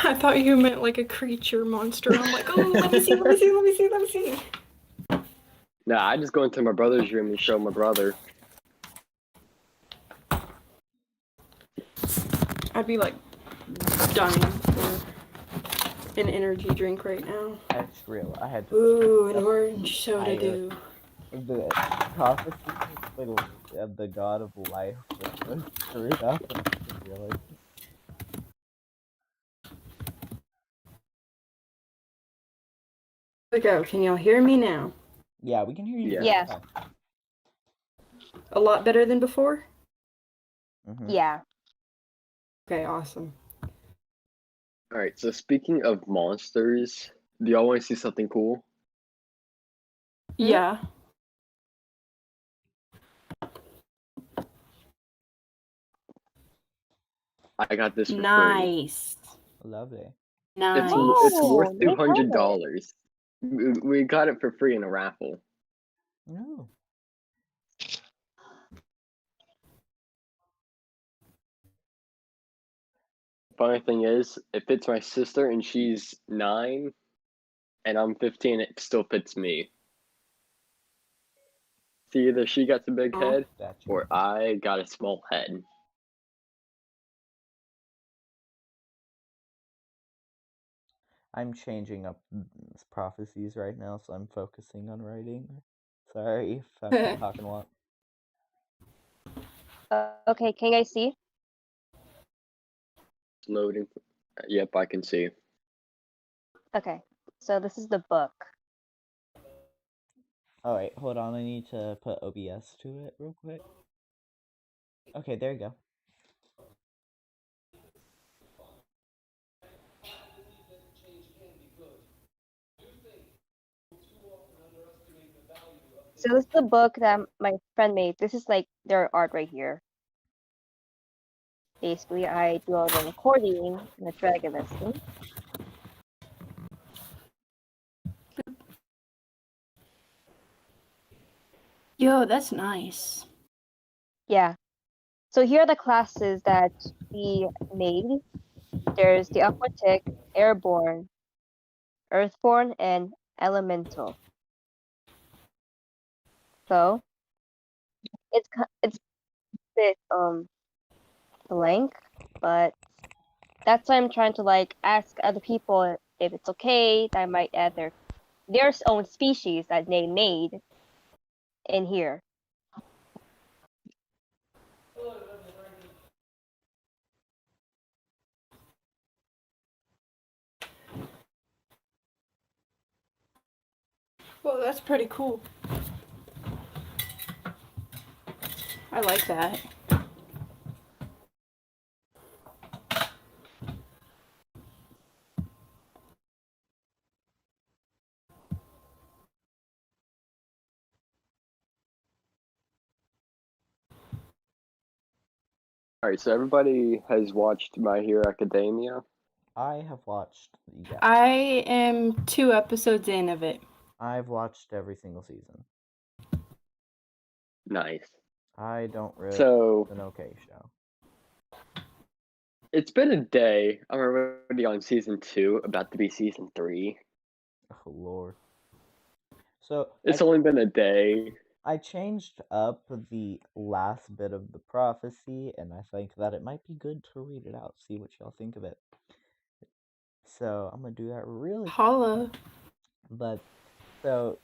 I thought you meant like a creature monster. I'm like, oh, let me see. Nah, I just go into my brother's room and show my brother. I'd be like dying for an energy drink right now. That's real. I had to. Ooh, an orange soda do. The prophecy of the god of life was so screwed up, and I didn't realize. Go. Can y'all hear me now? Yeah, we can hear you. Yeah. Yeah. A lot better than before? Mm-hmm. Yeah. Okay, awesome. Alright, so speaking of monsters, do y'all want to see something cool? Yeah. I got this for free. Nice. Lovely. Nice. It's worth Oh, they have it. $200. We got it for free in a raffle. No. Funny thing is, it fits my sister, and she's 9, and I'm 15. It still fits me. See, either she got the big Oh. head, Gotcha. or I got a small head. I'm changing up prophecies right now, so I'm focusing on writing. Sorry if I'm talking a lot. Okay, can you guys see? Loading. Yep, I can see. Okay, so this is the book. Oh wait, hold on. I need to put OBS to it real quick. Okay, there you go. So this is the book that my friend made. This is like their art right here. Basically, I do all the recording and the dragon lesson. Yo, that's nice. Yeah. So here are the classes that we made. There's the aquatic, airborne, earthborne, and elemental. So it's a bit blank, but that's why I'm trying to like ask other people if it's okay that I might add their own species that they made in here. Well, that's pretty cool. I like that. Alright, so everybody has watched My Hero Academia. I have watched. Yeah, I am 2 episodes in of it. I've watched every single season. Nice. I don't really. So It's an okay show. it's been a day. I'm already on season 2, about to be season 3. Oh lord. So It's only been a day. I changed up the last bit of the prophecy, and I think that it might be good to read it out, see what y'all think of it. So I'm gonna do that really. Holla. But so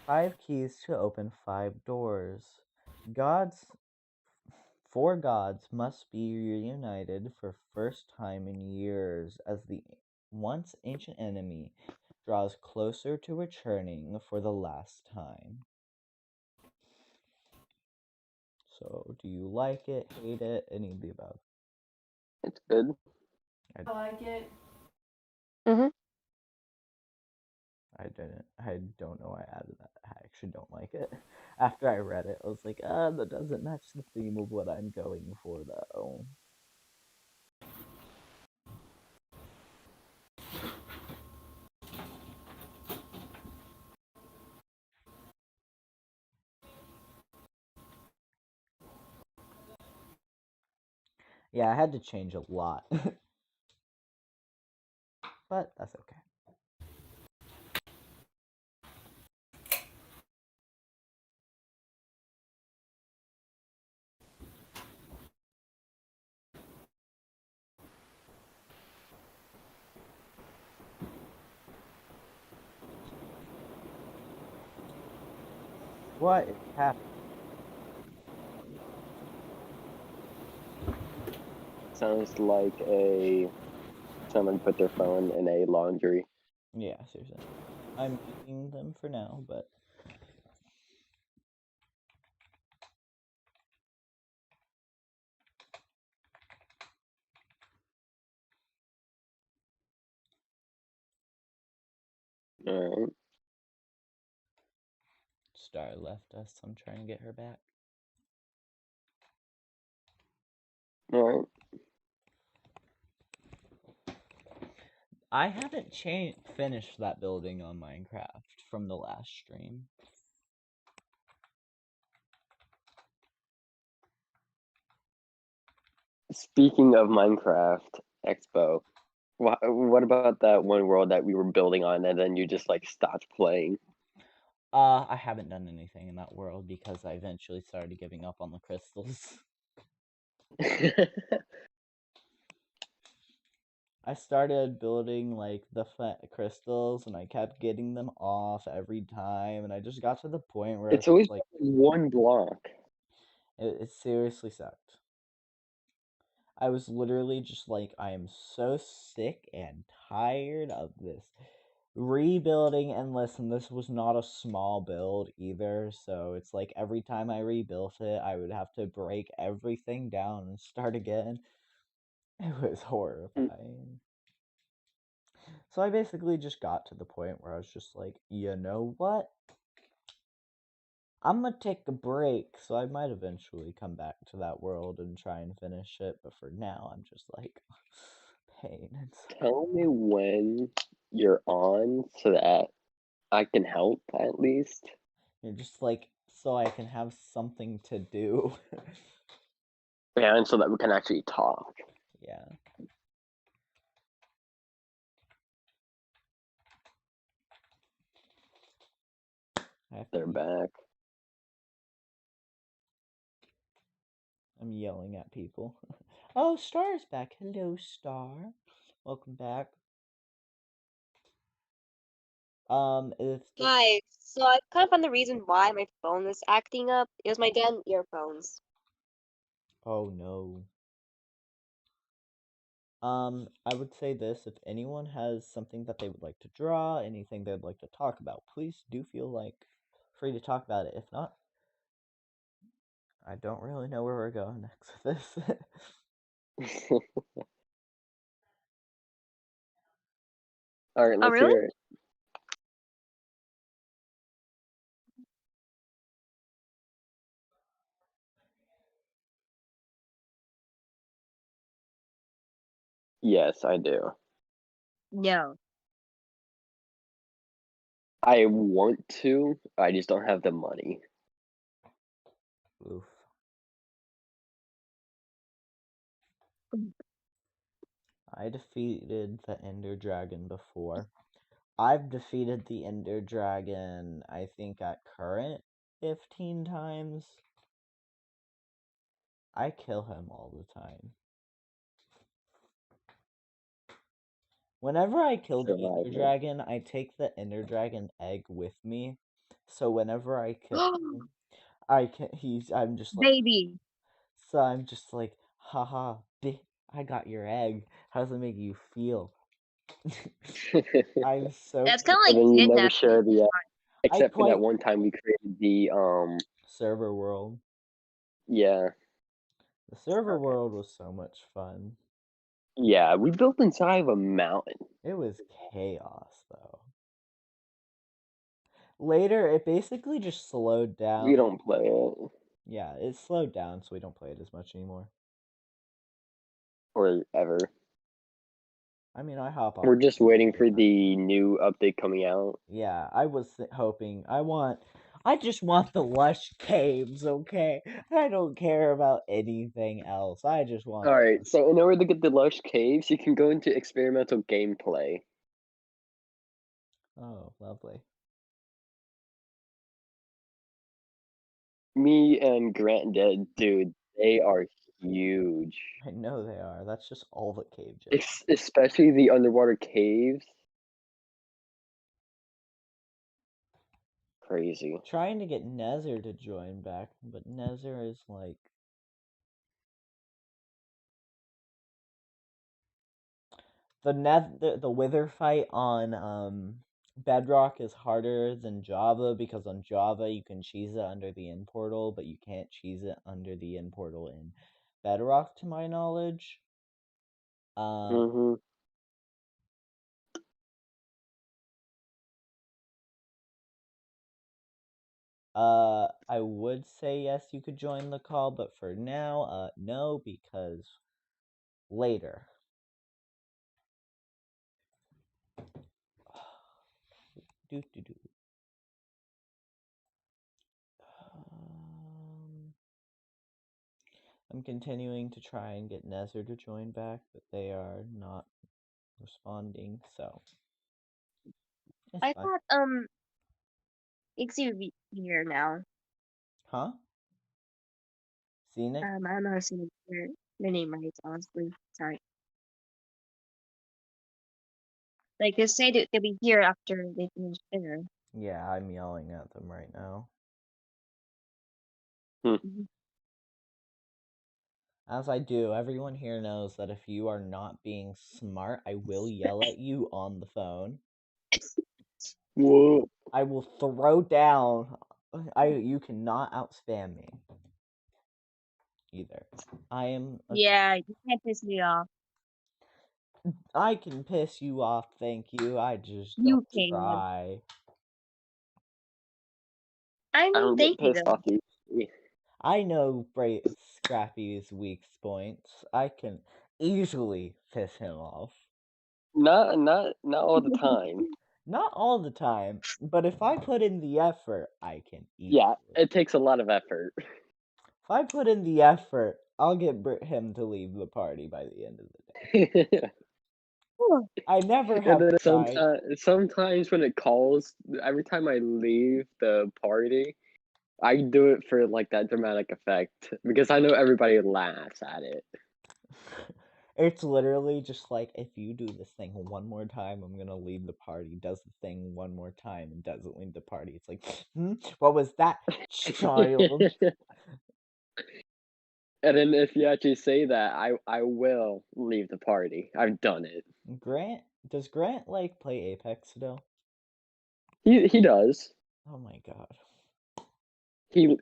5 keys to open 5 doors. Four gods must be reunited for first time in years as the once ancient enemy draws closer to returning for the last time. So, do you like it, hate it, any of the above? It's good. I like it. I don't know why I added that. I actually don't like it. After I read it, I was like, that doesn't match the theme of what I'm going for, though. Yeah, I had to change a lot. But that's okay. What is happening? Sounds like someone put their phone in a laundry. Yeah, seriously. I'm muting them for now, but Alright. Star left us, so I'm trying to get her back. Alright. I haven't finished that building on Minecraft from the last stream. Speaking of Minecraft Expo, what about that one world that we were building on and then you just like stopped playing? I haven't done anything in that world because I eventually started giving up on the crystals. I started building like the crystals and I kept getting them off every time and I just got to the point where It's I was always like one block. it seriously sucked. I was literally just like, I am so sick and tired of this rebuilding. And listen, this was not a small build either, so it's like every time I rebuilt it, I would have to break everything down and start again. It was horrifying. So I basically just got to the point where I was just like, you know what? I'm gonna take a break, so I might eventually come back to that world and try and finish it, but for now, I'm just like, pain. Tell me when you're on so that I can help at least. You're just like, so I can have something to do. And so that we can actually talk. Yeah. They're back. I'm yelling at people. Oh, Star's back. Hello, Star. Welcome back. If Hi. So I kind of found the reason why my phone was acting up. It was my damn earphones. Oh no. I would say this, if anyone has something that they would like to draw, anything they'd like to talk about, please do feel like free to talk about it. If not, I don't really know where we're going next with this. Alright, Oh, let's really? hear it. Yes, I do. No. I want to, I just don't have the money. Oof. I defeated the Ender Dragon before. I've defeated the Ender Dragon, I think, at current 15 times. I kill him all the time. Whenever I kill the Ender Survival. Dragon, I take the Ender Dragon egg with me. So whenever I kill him, I'm just like, Baby. so I'm just like, haha, I got your egg. How does it make you feel? I'm so That's kind of And like then you never kidnapping. share the I except for that quite one time we created the server world. yeah. The server world was so much fun. Yeah, we built inside of a mountain. It was chaos though. Later, it basically just slowed down. We don't play it. Yeah, it slowed down, so we don't play it as much anymore. Or ever. I mean, I hop on. We're just waiting for the new update coming out. Yeah, I was hoping. I just want the lush caves, okay? I don't care about anything else. I just want. Alright, so in order to get the lush caves, you can go into experimental gameplay. Oh, lovely. Me and Grant did, dude, they are huge. I know they are. That's just all the cave gyms. Especially the underwater caves. Crazy. Trying to get Nezer to join back, but Nezer is like. The wither fight on Bedrock is harder than Java because on Java you can cheese it under the end portal, but you can't cheese it under the end portal in Bedrock, to my knowledge. Mm-hmm. I would say yes, you could join the call, but for now, no, because later. Do do do. I'm continuing to try and get Nezer to join back, but they are not responding, so it's I fine. thought Ixie would be here now. Huh? Scenic? I'm not seeing your name right, honestly. Sorry. Like they say that they'll be here after they finish dinner. Yeah, I'm yelling at them right now. Mhm. As I do, everyone here knows that if you are not being smart, I will yell at you on the phone. Whoa. I will throw down. You cannot outspam me. Either. I am. Yeah, you can't piss me off. I can piss you off, thank you. I just You don't can. try. I I mean, don't get thank you pissed though. off easily. I know Scrappy's weak points. I can easily piss him off. Not all the time. Not all the time, but if I put in the effort, I can Yeah, easily. it takes a lot of effort. If I put in the effort, I'll get him to leave the party by the end of the day. I never And have then tried. sometimes when it calls, every time I leave the party, I do it for like that dramatic effect because I know everybody laughs at it. It's literally just like, if you do this thing one more time, I'm gonna leave the party. Does the thing one more time and doesn't leave the party. It's like, what was that, child? And then if you actually say that, I will leave the party. I've done it. Does Grant like play Apex still? He does. Oh my god. He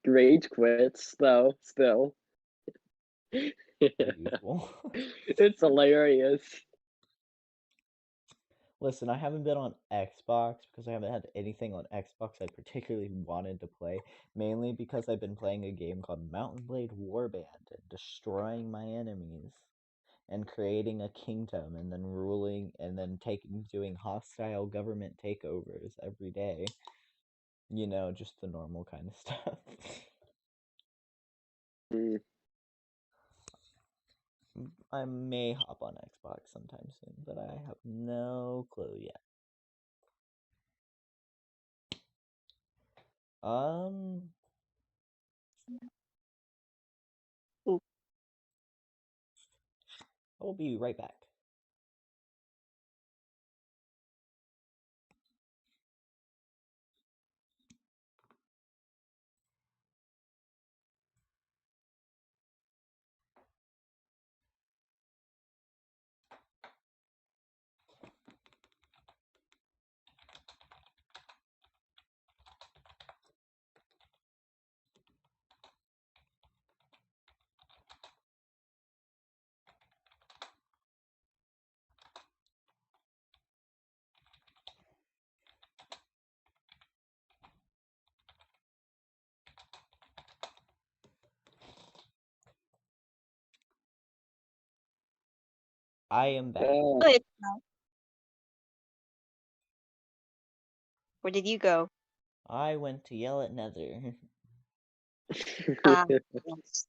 rage quits though still. Usual. It's hilarious. Listen, I haven't been on Xbox because I haven't had anything on Xbox I particularly wanted to play, mainly because I've been playing a game called Mountain Blade Warband and destroying my enemies and creating a kingdom and then ruling and then doing hostile government takeovers every day. You know, just the normal kind of stuff. Mm. I may hop on Xbox sometime soon, but I have no clue yet. Ooh. I'll be right back. I am back. Wait, where did you go? I went to yell at Nether. Yes.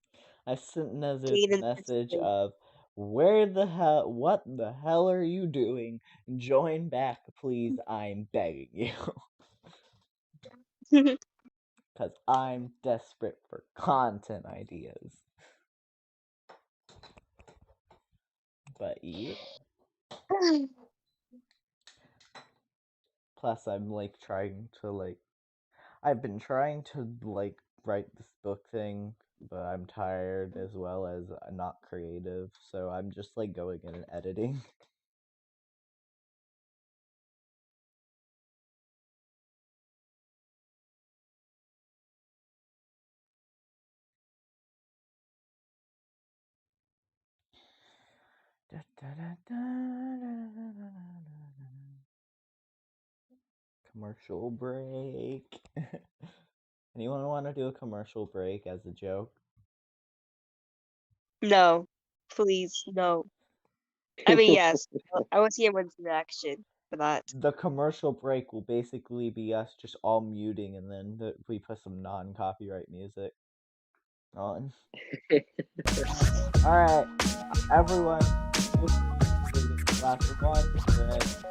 I sent Nether Stayed the in message the of, what the hell are you doing? Join back, please, I'm begging you. Because I'm desperate for content ideas. But yeah. Plus, I'm like trying to I've been trying to write this book thing, but I'm tired as well as not creative, so I'm just like going in and editing. Commercial break. Anyone want to do a commercial break as a joke? No, please, no. I mean, yes. I was here with reaction. for that. The commercial break will basically be us just all muting, and then we put some non-copyright music on. All right, everyone, feel free to get a glass of water, bread.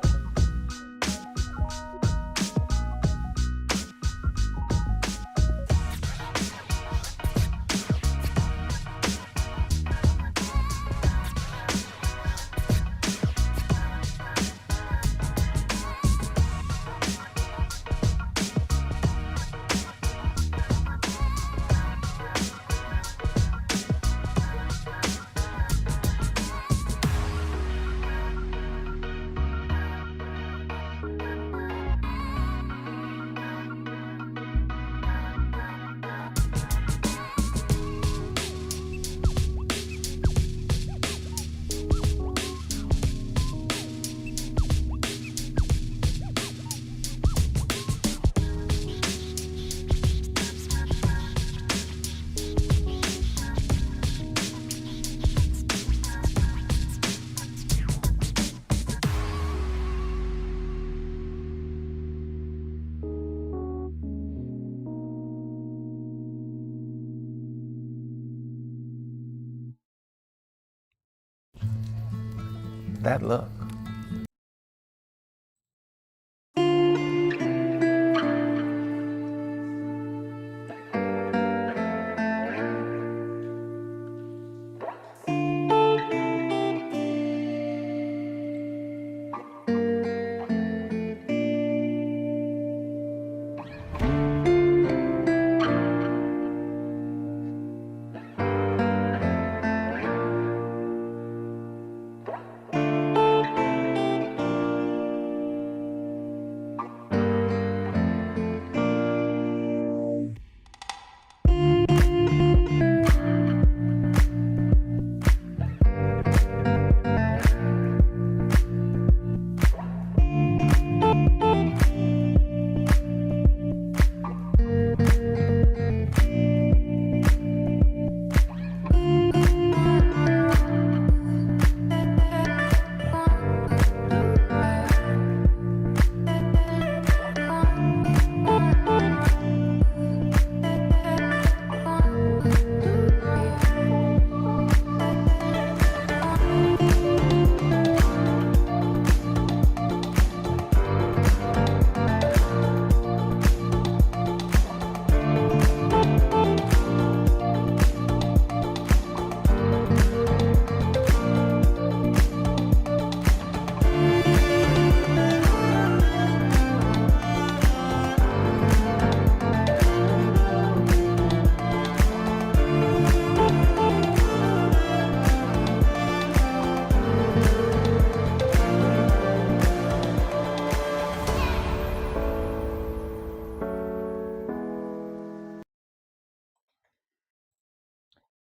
That look.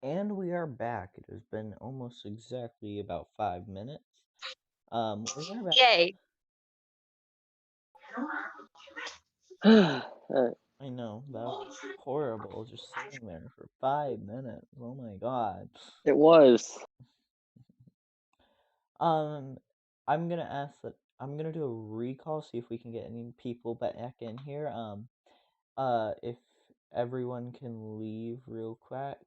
And we are back. It has been almost exactly about 5 minutes. We are back. Yay! I know, that was horrible, just sitting there for 5 minutes. Oh my god. It was. I'm gonna ask that I'm gonna do a recall, see if we can get any people back in here. If everyone can leave real quick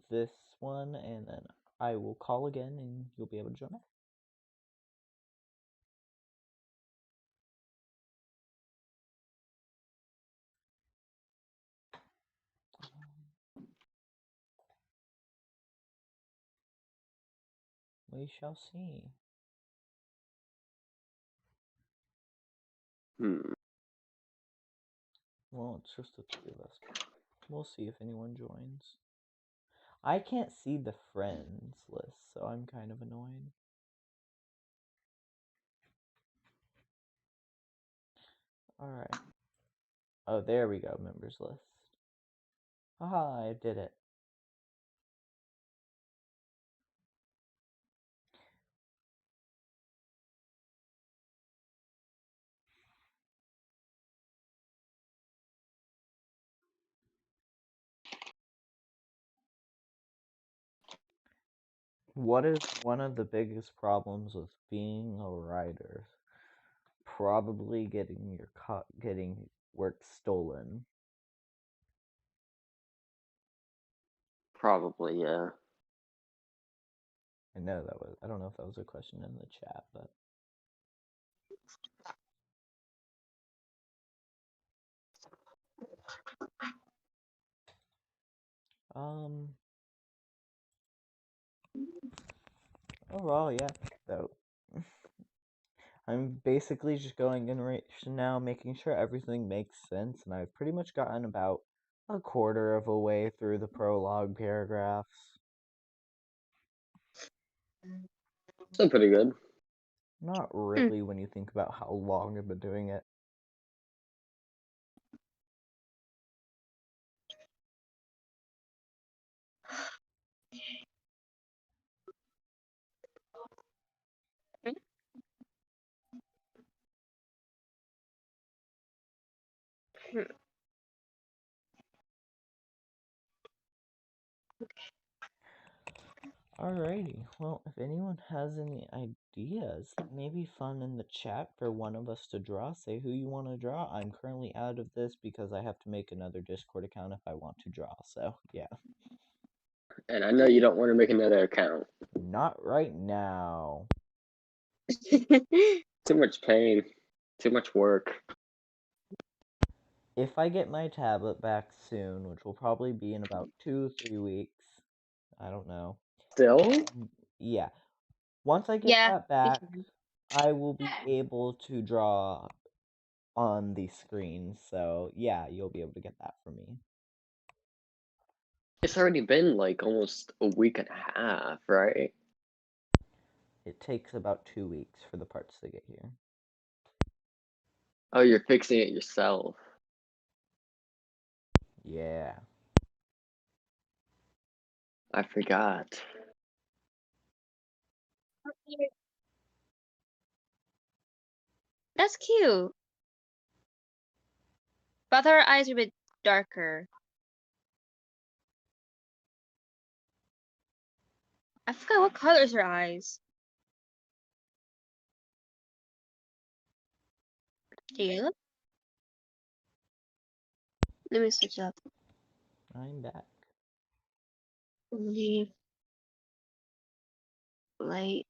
this one, and then I will call again, and you'll be able to join back. We shall see. Well, it's just the three of us. We'll see if anyone joins. I can't see the friends list, so I'm kind of annoyed. Alright. Oh, there we go, members list. Haha, I did it. What is one of the biggest problems with being a writer? probably getting getting work stolen. Probably, yeah. I know that was. I don't know if that was a question in the chat, but overall, yeah. So I'm basically just going in right now, making sure everything makes sense, and I've pretty much gotten about a quarter of a way through the prologue paragraphs. Still pretty good. Not really when you think about how long I've been doing it. Alrighty, well, if anyone has any ideas that may be fun in the chat for one of us to draw, say who you want to draw. I'm currently out of this because I have to make another Discord account if I want to draw, so yeah. And I know you don't want to make another account. Not right now. Too much pain. Too much work. If I get my tablet back soon, which will probably be in about 2-3 weeks, I don't know. Still? Yeah. Once I get Yeah. that back, I will be able to draw on the screen. So, yeah, you'll be able to get that from me. It's already been like almost a week and a half, right? It takes about 2 weeks for the parts to get here. Oh, you're fixing it yourself. Yeah. I forgot. That's cute. But her eyes are a bit darker. I forgot what color is her eyes. Yellow? Let me switch up. I'm back. Only light.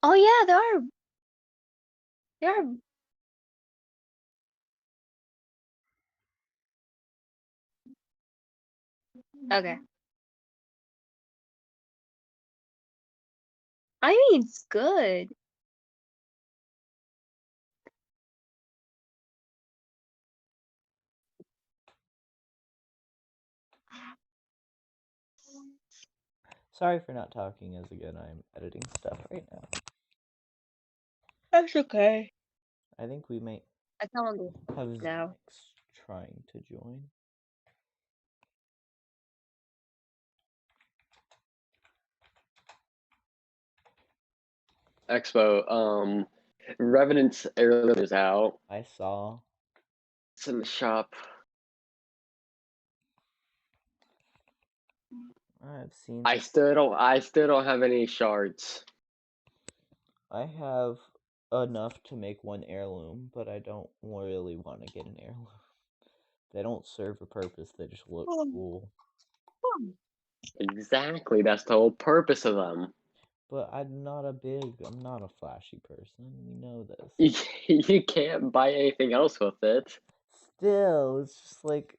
Oh yeah, there are. Okay. I mean, it's good. Sorry for not talking, as again, I'm editing stuff right now. That's okay. I think we might I can't do have now. Xenix trying to join. Expo, Revenant's Heirloom is out. I saw. It's in the shop. I've seen. I still don't have any shards. I have enough to make one heirloom, but I don't really want to get an heirloom. They don't serve a purpose, they just look cool. Exactly, that's the whole purpose of them. But I'm not a flashy person, we know this. You can't buy anything else with it. Still, it's just like,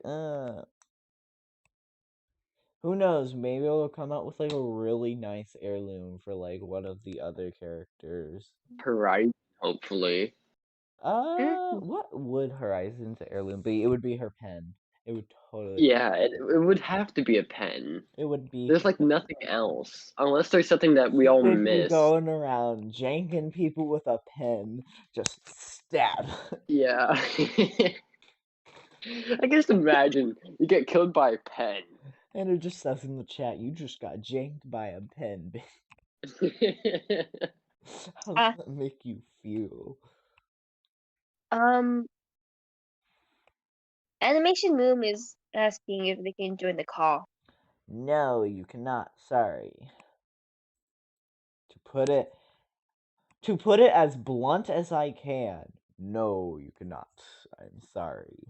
who knows, maybe it'll come out with like a really nice heirloom for like one of the other characters. Right, hopefully. What would Horizon's heirloom be? It would be her pen. It would totally. Yeah, it would have to be a pen. It would be. There's like nothing else. Unless there's something that we all Would be miss. going around janking people with a pen, just stab. Yeah. I guess imagine you get killed by a pen. And it just says in the chat, you just got janked by a pen. How does that make you feel? Animation Moon is asking if they can join the call. No, you cannot. Sorry. To put it To put it as blunt as I can, no, you cannot. I'm sorry.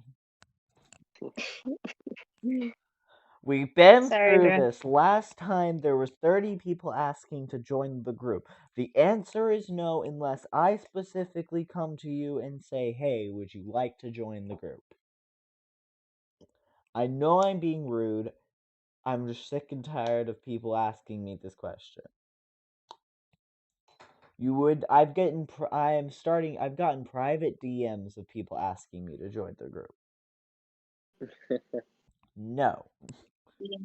We've been Sorry, through bro. this. Last time there was 30 people asking to join the group. The answer is no unless I specifically come to you and say, "Hey, would you like to join the group?" I know I'm being rude. I'm just sick and tired of people asking me this question. I've gotten private DMs of people asking me to join the group. No. Yeah.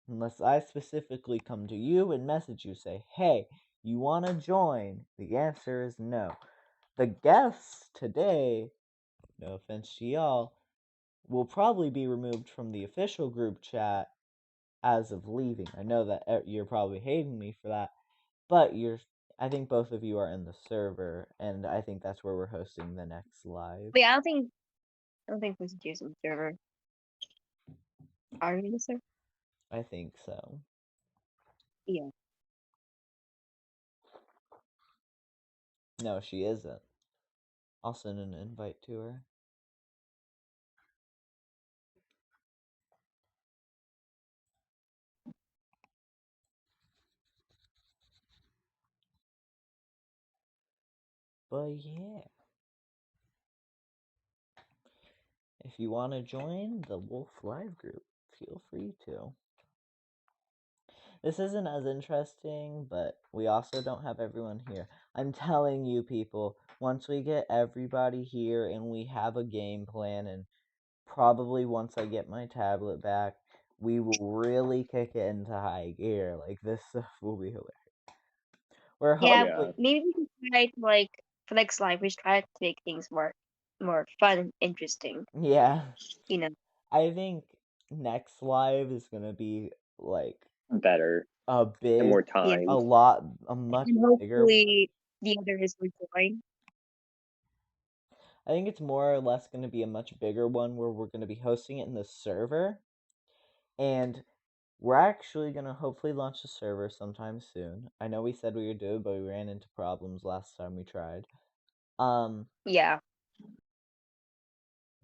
Unless I specifically come to you and message you, say, "Hey, you want to join?" The answer is no. The guests today, no offense to y'all, will probably be removed from the official group chat as of leaving. I know that you're probably hating me for that, but I think both of you are in the server, and I think that's where we're hosting the next live. Wait, I don't think we should use the server. Are we in the server? I think so. Yeah. No, she isn't. I'll send an invite to her. But yeah. If you want to join the Wolf Live group, feel free to. This isn't as interesting, but we also don't have everyone here. I'm telling you, people, once we get everybody here and we have a game plan, and probably once I get my tablet back, we will really kick it into high gear. Like, this stuff will be hilarious. We're Yeah, hopefully. maybe we can try to for next live, we should try to make things more fun and interesting. Yeah. You know. I think next live is gonna be like Better a and big, more Yeah. a timed. lot, a much And bigger one. hopefully the others will join. I think it's more or less going to be a much bigger one where we're going to be hosting it in the server. And we're actually going to hopefully launch the server sometime soon. I know we said we would do it, but we ran into problems last time we tried. Yeah.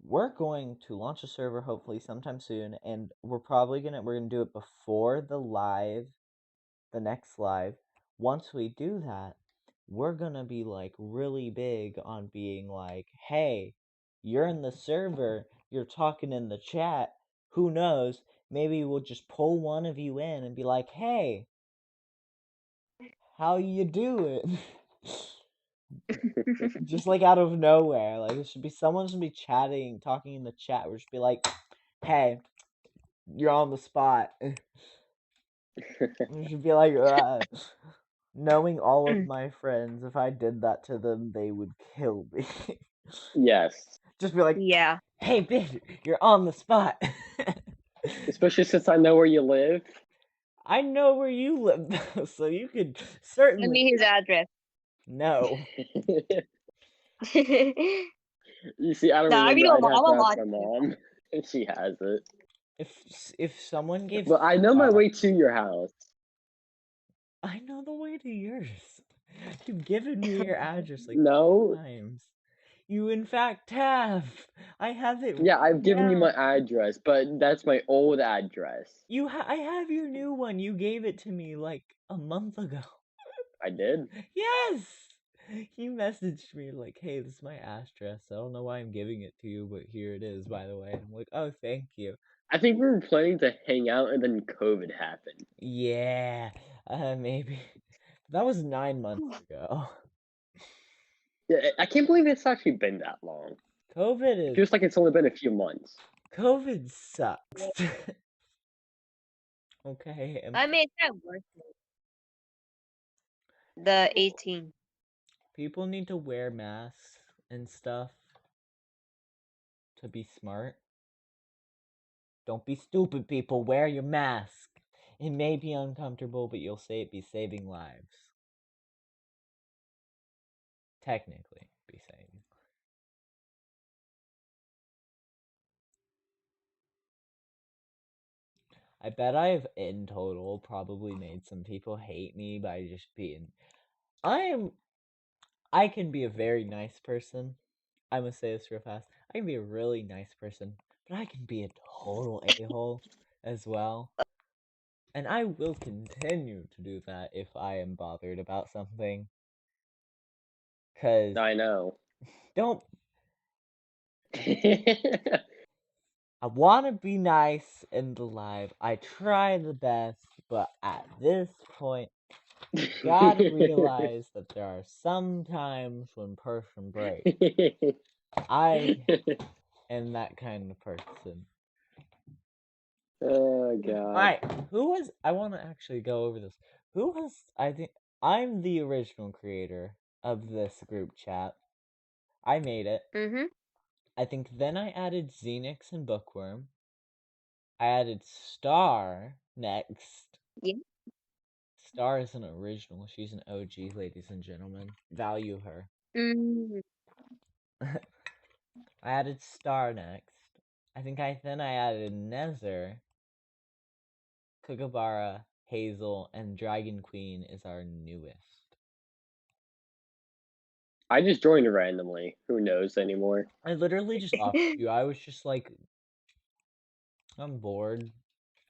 We're going to launch a server hopefully sometime soon, and we're gonna do it before the next live. Once we do that, we're gonna be like really big on being like, "Hey, you're in the server, you're talking in the chat. Who knows? Maybe we'll just pull one of you in and be like, "Hey, how you doing?" Just like out of nowhere. Like, someone's gonna be chatting, talking in the chat. We'll just be like, "Hey, you're on the spot." We should be like, knowing all of my friends, if I did that to them, they would kill me. Yes. Just be like, Yeah. "Hey, bitch, you're on the spot." Especially since I know where you live. I know where you live, though, so you could Send certainly. me his address. No. You see, I don't No, I mean, remember. I'd have I'm to a ask lot. my mom. And she has it. If someone gave But I know my Star, way to your house. I know the way to yours. You've given me your address like No. 3 times. You in fact have. I have it Yeah, written I've given you down. my address, but that's my old address. I have your new one. You gave it to me like a month ago. I did. Yes! He messaged me like, "Hey, this is my address. I don't know why I'm giving it to you, but here it is, by the way." I'm like, "Oh, thank you." I think we were planning to hang out, and then COVID happened. Yeah, maybe. That was 9 months ago. Yeah, I can't believe it's actually been that long. It COVID feels like it's only been a few months. sucks. Okay, I mean, it's not worth it. The 18. people need to wear masks and stuff to be smart. Don't be stupid, people. Wear your mask. It may be uncomfortable, but you'll be saving lives. Technically, be saving. I bet I've in total probably made some people hate me by just being. I can be a very nice person. I'm gonna say this real fast. I can be a really nice person, but I can be a total a-hole as well. And I will continue to do that if I am bothered about something. Cause I know. don't I wanna be nice and alive. I try the best, but at this point gotta realize that there are some times when person breaks. I am that kind of person. Oh god. Alright, I want to actually go over this. I think I'm the original creator of this group chat. I made it. Mm-hmm. I think then I added Xenix and Bookworm. I added Star next. Yeah. Star is an original. She's an OG, ladies and gentlemen. Value her. Mm. I added Star next. I think then I added Nezer, Kookaburra, Hazel, and Dragon Queen is our newest. I just joined randomly. Who knows anymore? I literally just offered you. I was just like, I'm bored.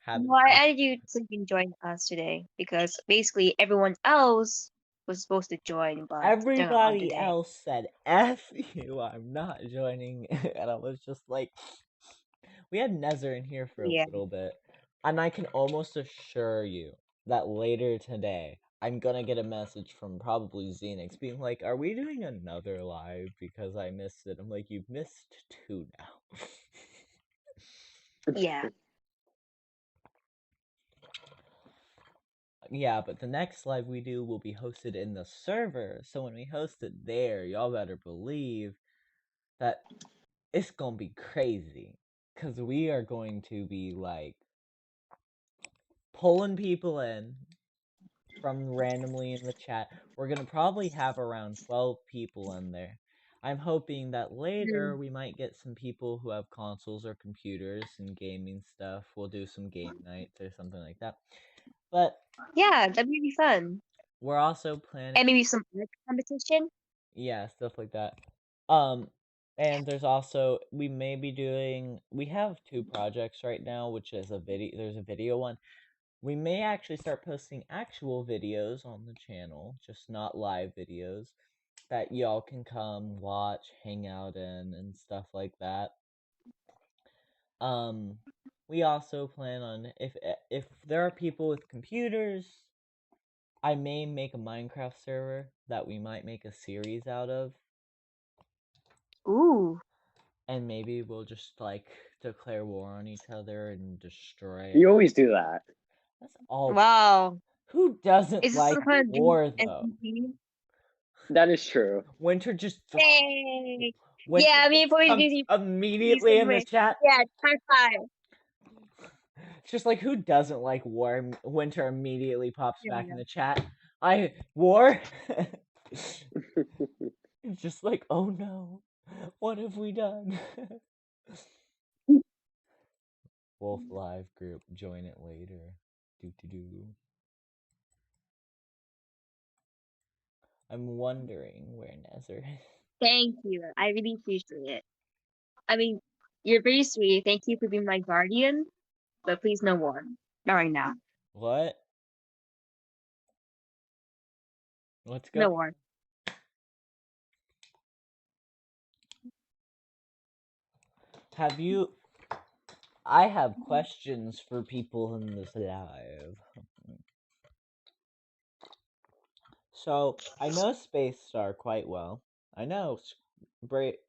Well, I added you so you can join us today because basically everyone else was supposed to join, but they're not on Everybody today. else said, F you, I'm not joining. And I was just like, we had Nezer in here for a Yeah. little bit. And I can almost assure you that later today, I'm gonna get a message from probably Xenix being like, are we doing another live? Because I missed it. I'm like, you've missed 2 now. Yeah. Yeah, but the next live we do will be hosted in the server. So when we host it there, y'all better believe that it's gonna be crazy. Because we are going to be like pulling people in from randomly in the chat. We're gonna probably have around 12 people in there. I'm hoping that later we might get some people who have consoles or computers and gaming stuff. We'll do some game nights or something like that. But Yeah, that'd be fun. we're also planning. And maybe some art competition. Yeah, stuff like that. And there's also we may be doing. We have 2 projects right now, which is a video. There's a video one. We may actually start posting actual videos on the channel, just not live videos that y'all can come watch, hang out in, and stuff like that. We also plan on if there are people with computers, I may make a Minecraft server that we might make a series out of. Ooh. And maybe we'll just like declare war on each other and destroy. You always do that. That's all. Wow. Who doesn't Is this like some kind of war dream though? SMP? That is true. Winter just Hey. Winter Yeah, I mean, just before comes you immediately in the chat. Yeah, high five. It's just like who doesn't like war? Winter immediately pops Yeah. back in the chat. War. It's just like, oh no, what have we done? Wolf Live group, join it later. Do. I'm wondering where Nezer is. Thank you. I really appreciate it. I mean, you're very sweet. Thank you for being my guardian, but please no war. Not right now. What? Let's go. No war. Have you... I have questions for people in this live. So, I know Spacestar quite well. I know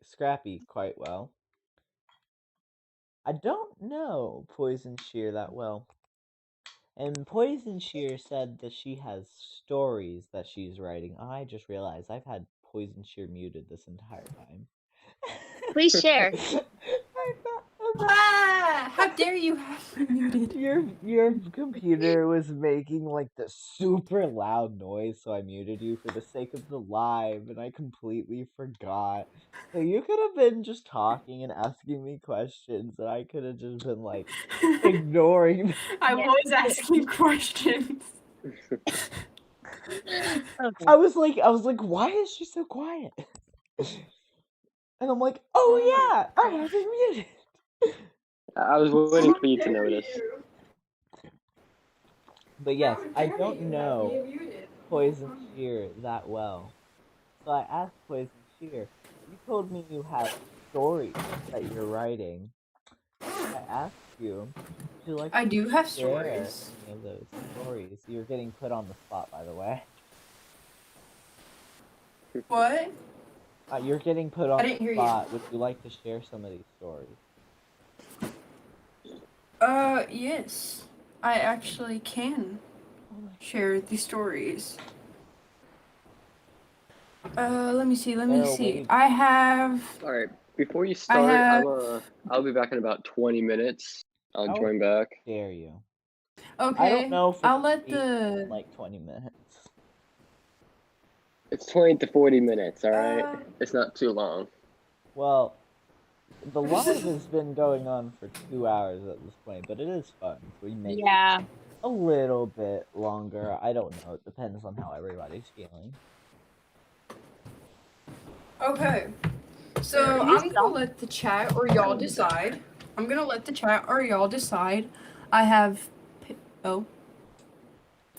Scrappy quite well. I don't know Poison Shear that well. And Poison Shear said that she has stories that she's writing. I just realized I've had Poison Shear muted this entire time. Please share. Ah! How dare you have me muted? Your computer was making like the super loud noise, so I muted you for the sake of the live, and I completely forgot. So you could have been just talking and asking me questions, and I could have just been like ignoring. I was asking questions. Okay. I was like, why is she so quiet? And I'm like, oh yeah, I have it muted. I was waiting for you to notice. But yes, I don't know Poison Shear that well. So I asked Poison Shear, you told me you have stories that you're writing. I asked you, would you like I to do have share stories. any of those stories? You're getting put on the spot, by the way. What? You're getting put on I the didn't hear you. spot. Would you like to share some of these stories? Yes. I actually can share the stories. Let me see. Sarah, wait. I have. All right, before you I start, have. I'll be back in about 20 minutes. I'll How join back. dare you? Okay. I don't know if I'll it's let eight, the. like 20 minutes. It's 20 to 40 minutes, all right? It's not too long. Well, the live has been going on for 2 hours at this point, but it is fun. So we make Yeah. a little bit longer. I don't know. It depends on how everybody's feeling. Okay. So Can you I'm gonna stop? let the chat or y'all decide. I have. Oh.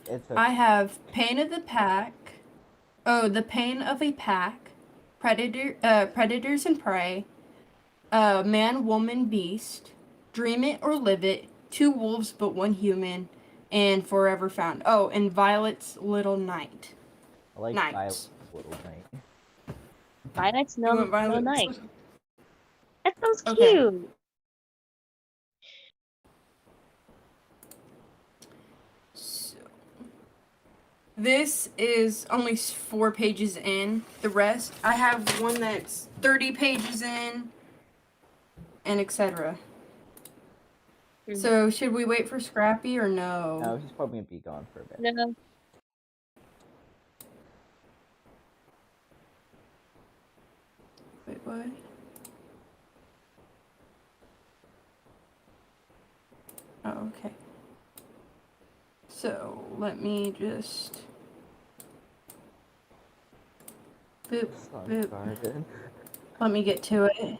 It's I have Pain of the Pack. Oh, The Pain of a Pack. Predators and Prey. Man, Woman, Beast. Dream It or Live It. Two Wolves but One Human. And Forever Found. Oh, and Violet's Little Night. I like Night. Violet's Little Night. Violet's You no want Violet's night. Little- That sounds Okay. cute. So, this is only 4 pages in. The rest, I have one that's 30 pages in, and etc. So, should we wait for Scrappy or no? No, he's probably gonna be gone for a bit. No. Wait, what? Oh, okay. So, let me just... Boop, boop. Garden. Let me get to it.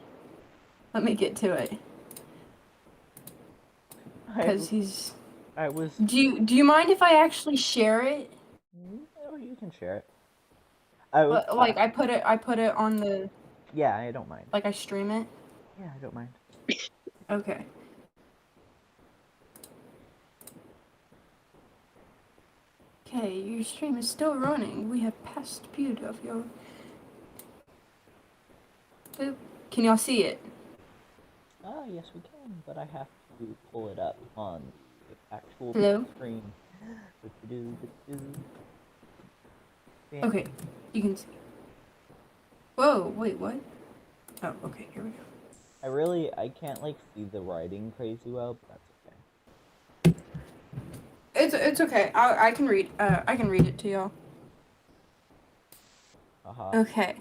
Because he's... I was. Do you mind if I actually share it? No, you can share it. Like I put it on the. Yeah, I don't mind. Like I stream it. Yeah, I don't mind. Okay. Okay, your stream is still running. We have passed viewed of your. Boop. Can y'all see it? Oh, yes, we can, but I have to pull it up on the actual Hello? screen. Okay, you can see. Whoa, wait, what? Oh, okay, here we go. I can't like see the writing crazy well, but that's okay. It's okay. I can read. I can read it to y'all. Okay.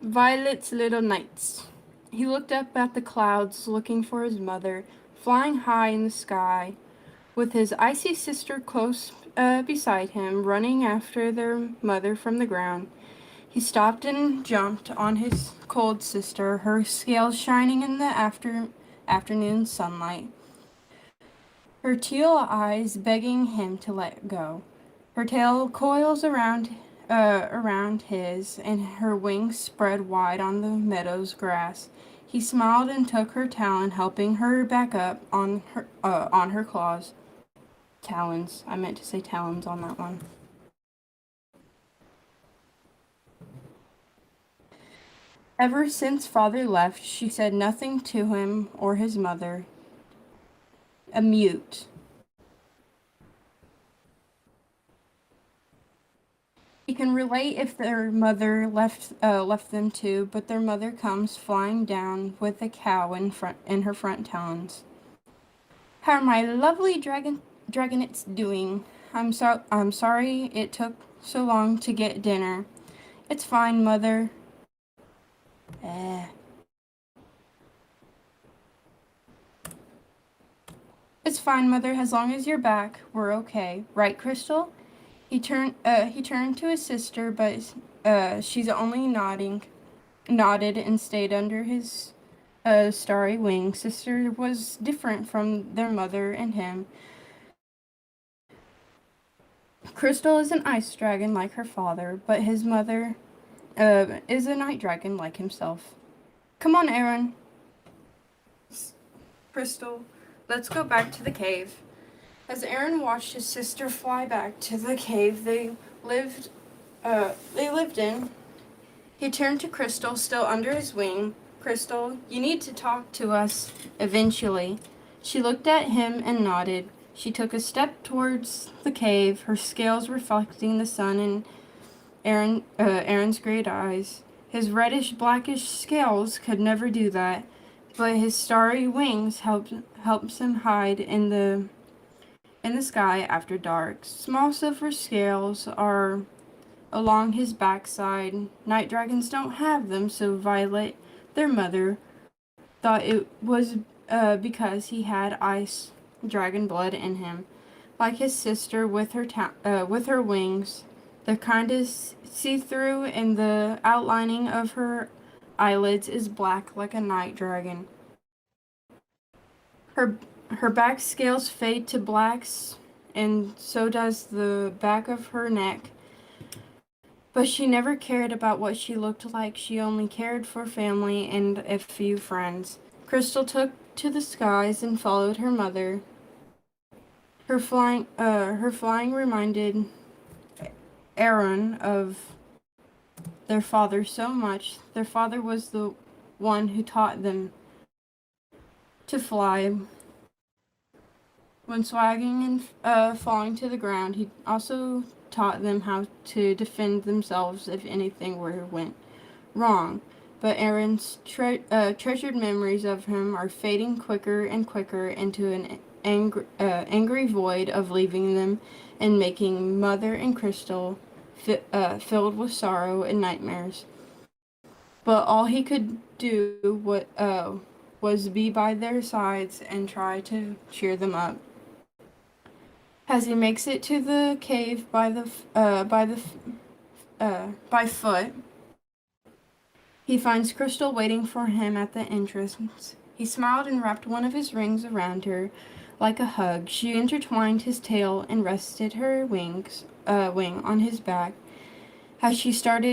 Violet's Little Nights. He looked up at the clouds, looking for his mother, flying high in the sky, with his icy sister close beside him, running after their mother from the ground. He stopped and jumped on his cold sister, her scales shining in the afternoon sunlight, her teal eyes begging him to let go. Her tail coils around his, and her wings spread wide on the meadow's grass. He smiled and took her talon, helping her back up on her claws. Talons. I meant to say talons on that one. Ever since father left, she said nothing to him or his mother. A mute. can relate if their mother left them too, but their mother comes flying down with a cow in her front talons. How are my lovely dragonettes doing? I'm sorry it took so long to get dinner. It's fine, mother. It's fine, mother, as long as you're back, we're okay. Right, Crystal? He turned to his sister, but she's only nodded and stayed under his starry wing. Sister was different from their mother and him. Crystal is an ice dragon like her father, but his mother is a night dragon like himself. Come on, Aaron. Crystal, let's go back to the cave. As Aaron watched his sister fly back to the cave lived they lived in, he turned to Crystal, still under his wing. Crystal, you need to talk to us eventually. She looked at him and nodded. She took a step towards the cave, her scales reflecting the sun in Aaron's great eyes. His reddish-blackish scales could never do that, but his starry wings helps him hide in the sky after dark. Small silver scales are along his backside. Night dragons don't have them, so Violet, their mother, thought it was because he had ice dragon blood in him. Like his sister with her wings, the kind is see-through, and the outlining of her eyelids is black like a night dragon. Her back scales fade to blacks, and so does the back of her neck. But she never cared about what she looked like. She only cared for family and a few friends. Crystal took to the skies and followed her mother. Her flying reminded Aaron of their father so much. Their father was the one who taught them to fly. When swagging and falling to the ground, he also taught them how to defend themselves if anything went wrong. But Aaron's treasured memories of him are fading quicker and quicker into an angry void of leaving them and making Mother and Crystal filled with sorrow and nightmares. But all he could do was be by their sides and try to cheer them up. As he makes it to the cave by foot, he finds Crystal waiting for him at the entrance. He smiled and wrapped one of his rings around her like a hug. She intertwined his tail and rested her wing on his back. As she stared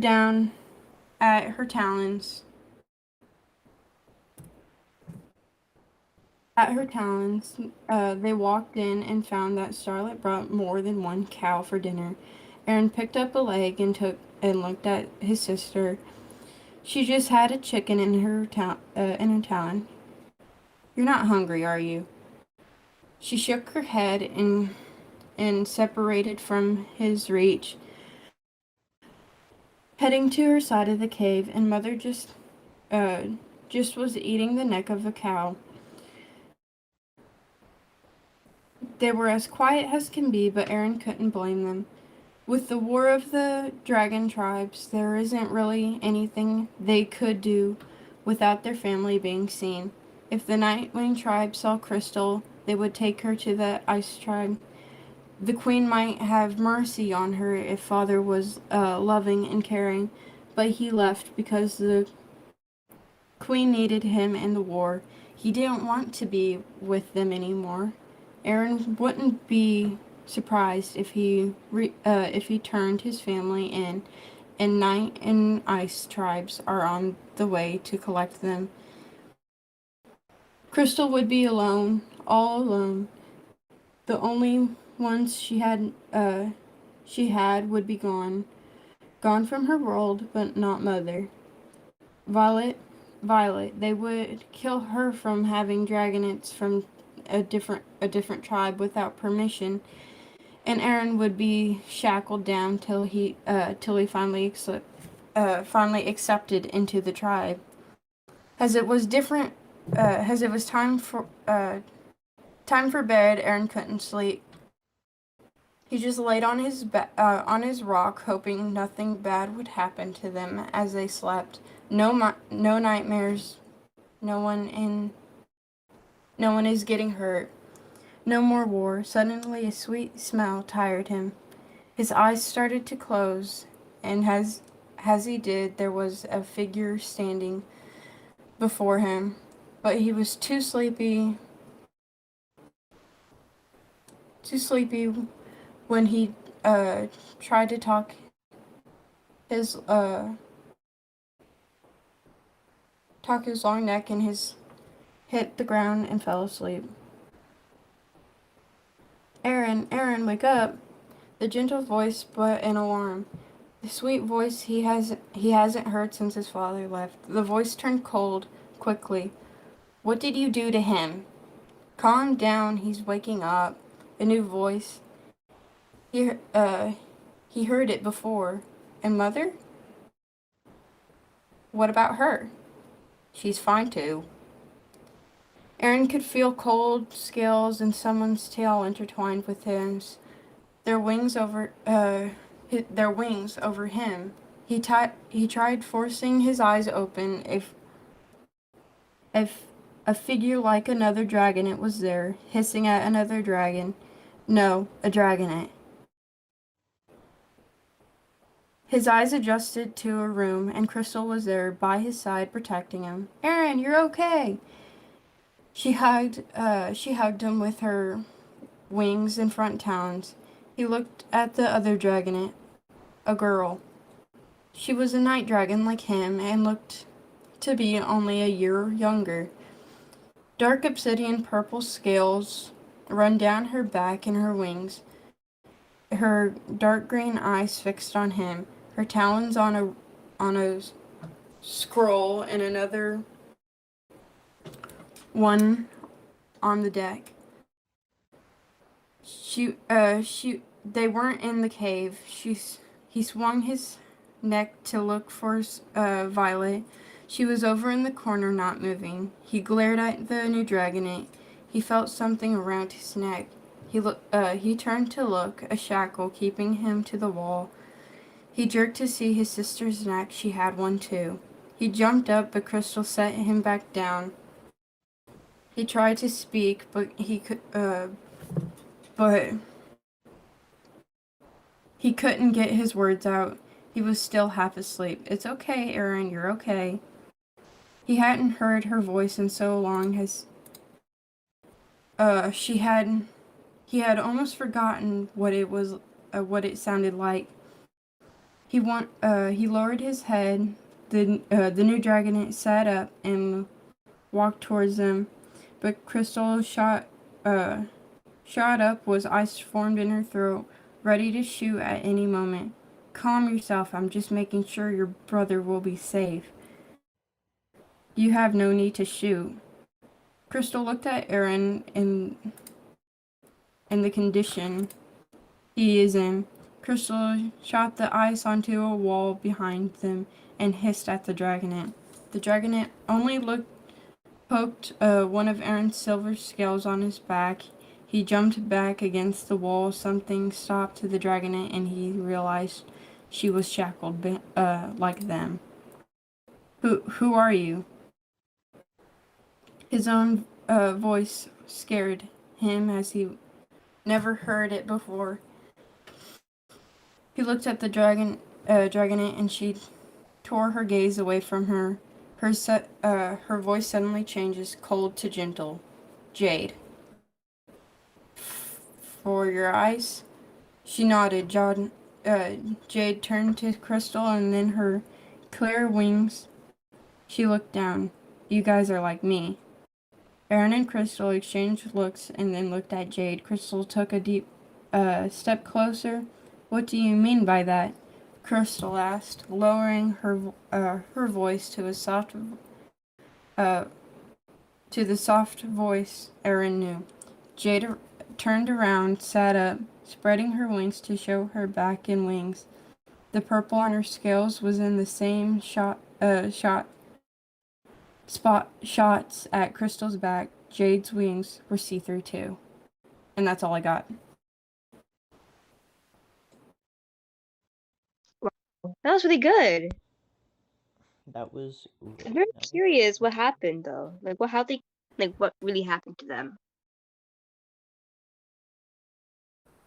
down at her talons. They walked in and found that Starlet brought more than one cow for dinner. Aaron picked up a leg and looked at his sister. She just had a chicken in her talon. You're not hungry, are you? She shook her head and separated from his reach, heading to her side of the cave, and Mother just was eating the neck of a cow. They were as quiet as can be, but Aaron couldn't blame them. With the war of the dragon tribes, there isn't really anything they could do without their family being seen. If the Nightwing tribe saw Crystal, they would take her to the Ice tribe. The queen might have mercy on her if father was loving and caring, but he left because the queen needed him in the war. He didn't want to be with them anymore. Aaron wouldn't be surprised if he turned his family in, and Night and Ice tribes are on the way to collect them. Crystal would be alone, all alone. The only ones she had would be gone from her world, but not Mother. Violet Violet. They would kill her from having dragonites from a different tribe without permission, and Aaron would be shackled down till he finally accepted into the tribe. As it was time for bed, Aaron couldn't sleep. He just laid on his rock, hoping nothing bad would happen to them as they slept. No nightmares. No one is getting hurt. No more war. Suddenly, a sweet smell tired him. His eyes started to close, and as he did, there was a figure standing before him. But he was too sleepy when he tried to talk his long neck and hit the ground and fell asleep. Aaron, wake up! The gentle voice brought an alarm. The sweet voice he hasn't heard since his father left. The voice turned cold quickly. What did you do to him? Calm down, he's waking up. A new voice. He heard it before. And Mother? What about her? She's fine too. Aaron could feel cold scales and someone's tail intertwined with his. Their wings over him. He tried forcing his eyes open. If a figure like another dragonette was there, hissing at another dragon. No, a dragonette. His eyes adjusted to a room, and Crystal was there by his side, protecting him. Aaron, you're okay. She hugged him with her wings and front talons. He looked at the other dragonette, a girl. She was a night dragon like him and looked to be only a year younger. Dark obsidian purple scales run down her back and her wings. Her dark green eyes fixed on him. Her talons on a scroll and another one on the deck. They weren't in the cave. He swung his neck to look for Violet. She was over in the corner, not moving. He glared at the new dragonette. He felt something around his neck. He turned to look, a shackle keeping him to the wall. He jerked to see his sister's neck. She had one too. He jumped up, but Crystal set him back down. He tried to speak, but he couldn't get his words out. He was still half asleep. It's okay, Aaron, you're okay. He hadn't heard her voice in so long as he had almost forgotten what it sounded like. He lowered his head. The new dragon sat up and walked towards them, but Crystal shot up, was ice formed in her throat, ready to shoot at any moment. Calm yourself, I'm just making sure your brother will be safe. You have no need to shoot. Crystal looked at Aaron in the condition he is in. Crystal shot the ice onto a wall behind them and hissed at the dragonette. The dragonette only poked one of Aaron's silver scales on his back. He jumped back against the wall. Something stopped the dragonette, and he realized she was shackled like them. Who are you? His own voice scared him as he never heard it before. He looked at the dragonette, and she tore her gaze away from her. Her voice suddenly changes, cold to gentle. Jade. For your eyes? She nodded. Jade turned to Crystal, and then her clear wings. She looked down. You guys are like me. Aaron and Crystal exchanged looks and then looked at Jade. Crystal took a deep step closer. What do you mean by that? Crystal asked, lowering her voice to a soft to the soft voice Erin knew. Jade turned around, sat up, spreading her wings to show her back and wings. The purple on her scales was in the same shots at Crystal's back. Jade's wings were see-through too. And that's all I got. That was really good. That was I'm really very nice. curious what happened though. What really happened to them.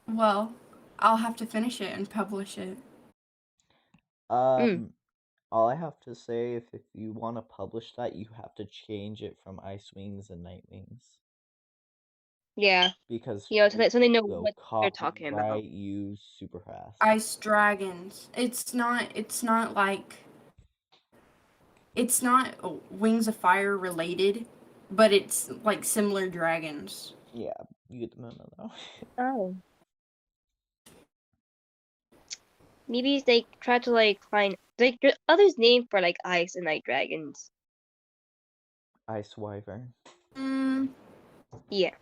Well, I'll have to finish it and publish it. All I have to say, if you want to publish that, you have to change it from Ice Wings and Night Wings. Yeah. Because So they know will what they're talking about. copyright you super fast. Ice dragons. It's not Wings of Fire related, but it's like similar dragons. Yeah, you get the memo though. Oh. Maybe they try to like find like there others name for like ice and night dragons. Ice Wyvern. Yeah.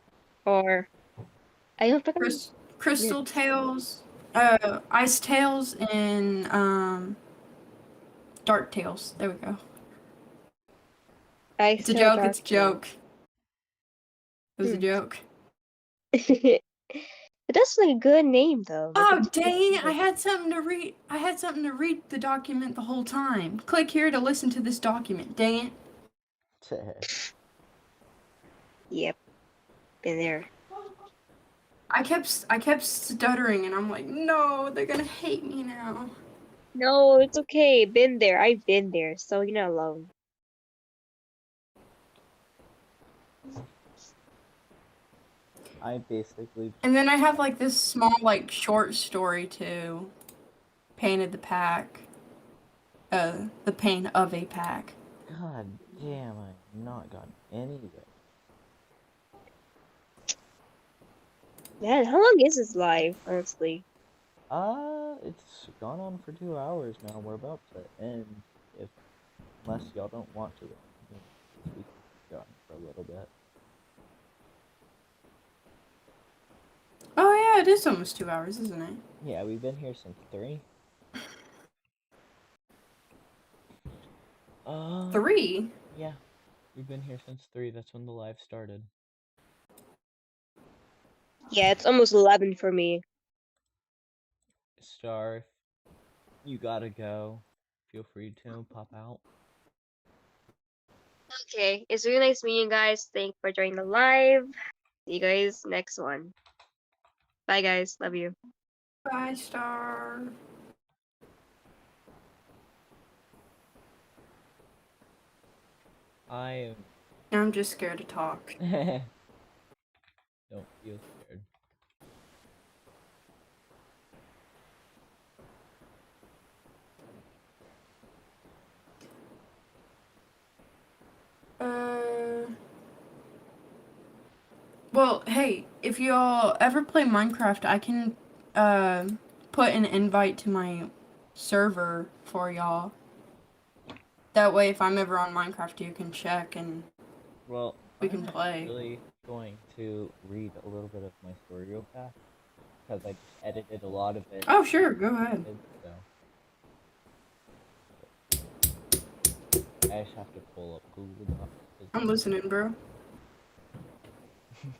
Or I don't forget. Crystal Tails, Ice Tails, and Dark Tails. There we go. Ice It's a Tail, joke. Dark It's a joke. It was a joke. But that's like a good name though. Like, Oh dang! I had something to read. I had something to read the document the whole time. Click here to listen to this document. Dang it! Yep. Been there. I kept stuttering, and I'm like, no, they're gonna hate me now. No, it's okay. Been there. I've been there, so you're not alone. I basically. And then I have like this small like short story too. Painted the pack. The pain of a pack. God damn, I've not gotten anywhere. Man, how long is this live, honestly? It's gone on for 2 hours now. We're about to end. Unless y'all don't want to, we can go on for a little bit. Oh yeah, it is almost 2 hours, isn't it? Yeah, we've been here since 3. 3? Yeah, we've been here since 3. That's when the live started. Yeah, it's almost 11 for me. Star, if you gotta go, feel free to pop out. Okay, it's really nice meeting you guys. Thanks for joining the live. See you guys next one. Bye guys, love you. Bye, Star. I'm just scared to talk. Don't feel scared. Well, hey, if y'all ever play Minecraft, I can put an invite to my server for y'all. That way, if I'm ever on Minecraft, you can check and we can play. I'm actually going to read a little bit of my story real fast because I just edited a lot of it. Oh, sure, go ahead. I just have to pull up Google Docs. I'm listening, bro.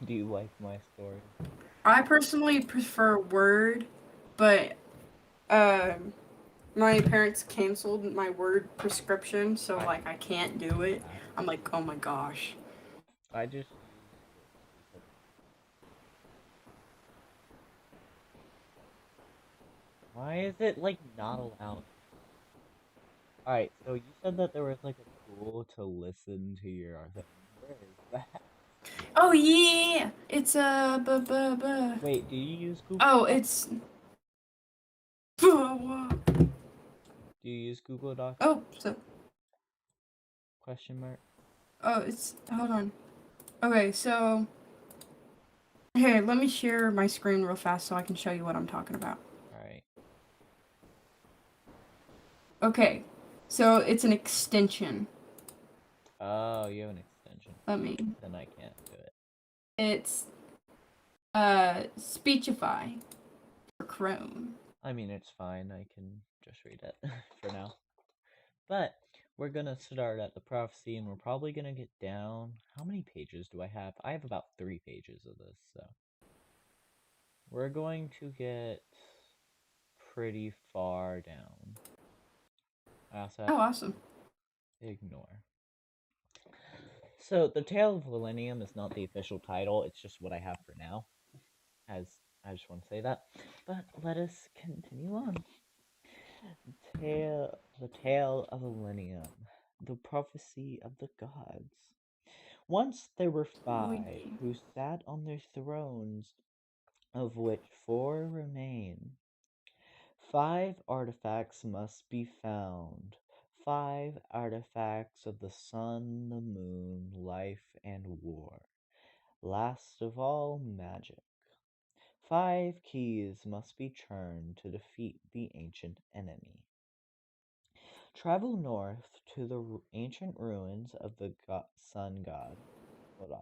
Do you like my story? I personally prefer Word, but my parents canceled my Word prescription, so like I can't do it. I'm like, oh my gosh. I just. Why is it like not allowed? Alright, so you said that there was like a tool to listen to your thing. Where is that? Oh yeah, it's Wait, do you use Google? Oh, it's. Do you use Google Docs? Oh, so. Question mark. Oh, it's. Hold on. Okay, so. Here, let me share my screen real fast so I can show you what I'm talking about. Alright. Okay, so it's an extension. Oh, you have an extension. Let me. Then I can't do it. It's Speechify for Chrome. I mean, it's fine. I can just read it for now. But we're gonna start at the prophecy, and we're probably gonna get down. How many pages do I have? I have about 3 pages of this, so we're going to get pretty far down. I also have Oh, awesome. ignore. So the Tale of Millennium is not the official title. It's just what I have for now. As I just want to say that. But let us continue on. The Tale of Millennium. The prophecy of the gods. Once there were 5 who sat on their thrones, of which 4 remain. 5 artifacts must be found. 5 artifacts of the sun, the moon, life, and war. Last of all, magic. 5 keys must be turned to defeat the ancient enemy. Travel north to the ancient ruins of the sun god. Hold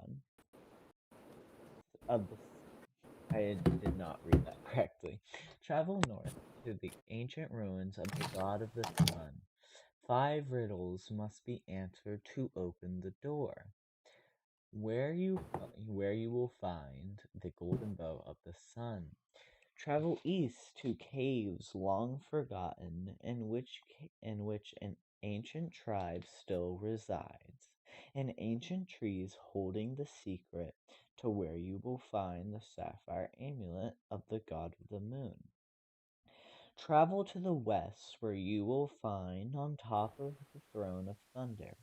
on. I did not read that correctly. Travel north to the ancient ruins of the god of the sun. 5 riddles must be answered to open the door. Where you will find the golden bow of the sun. Travel east to caves long forgotten, in which an ancient tribe still resides, and ancient trees holding the secret to where you will find the sapphire amulet of the god of the moon. Travel to the west, where you will find on top of the throne of thunder.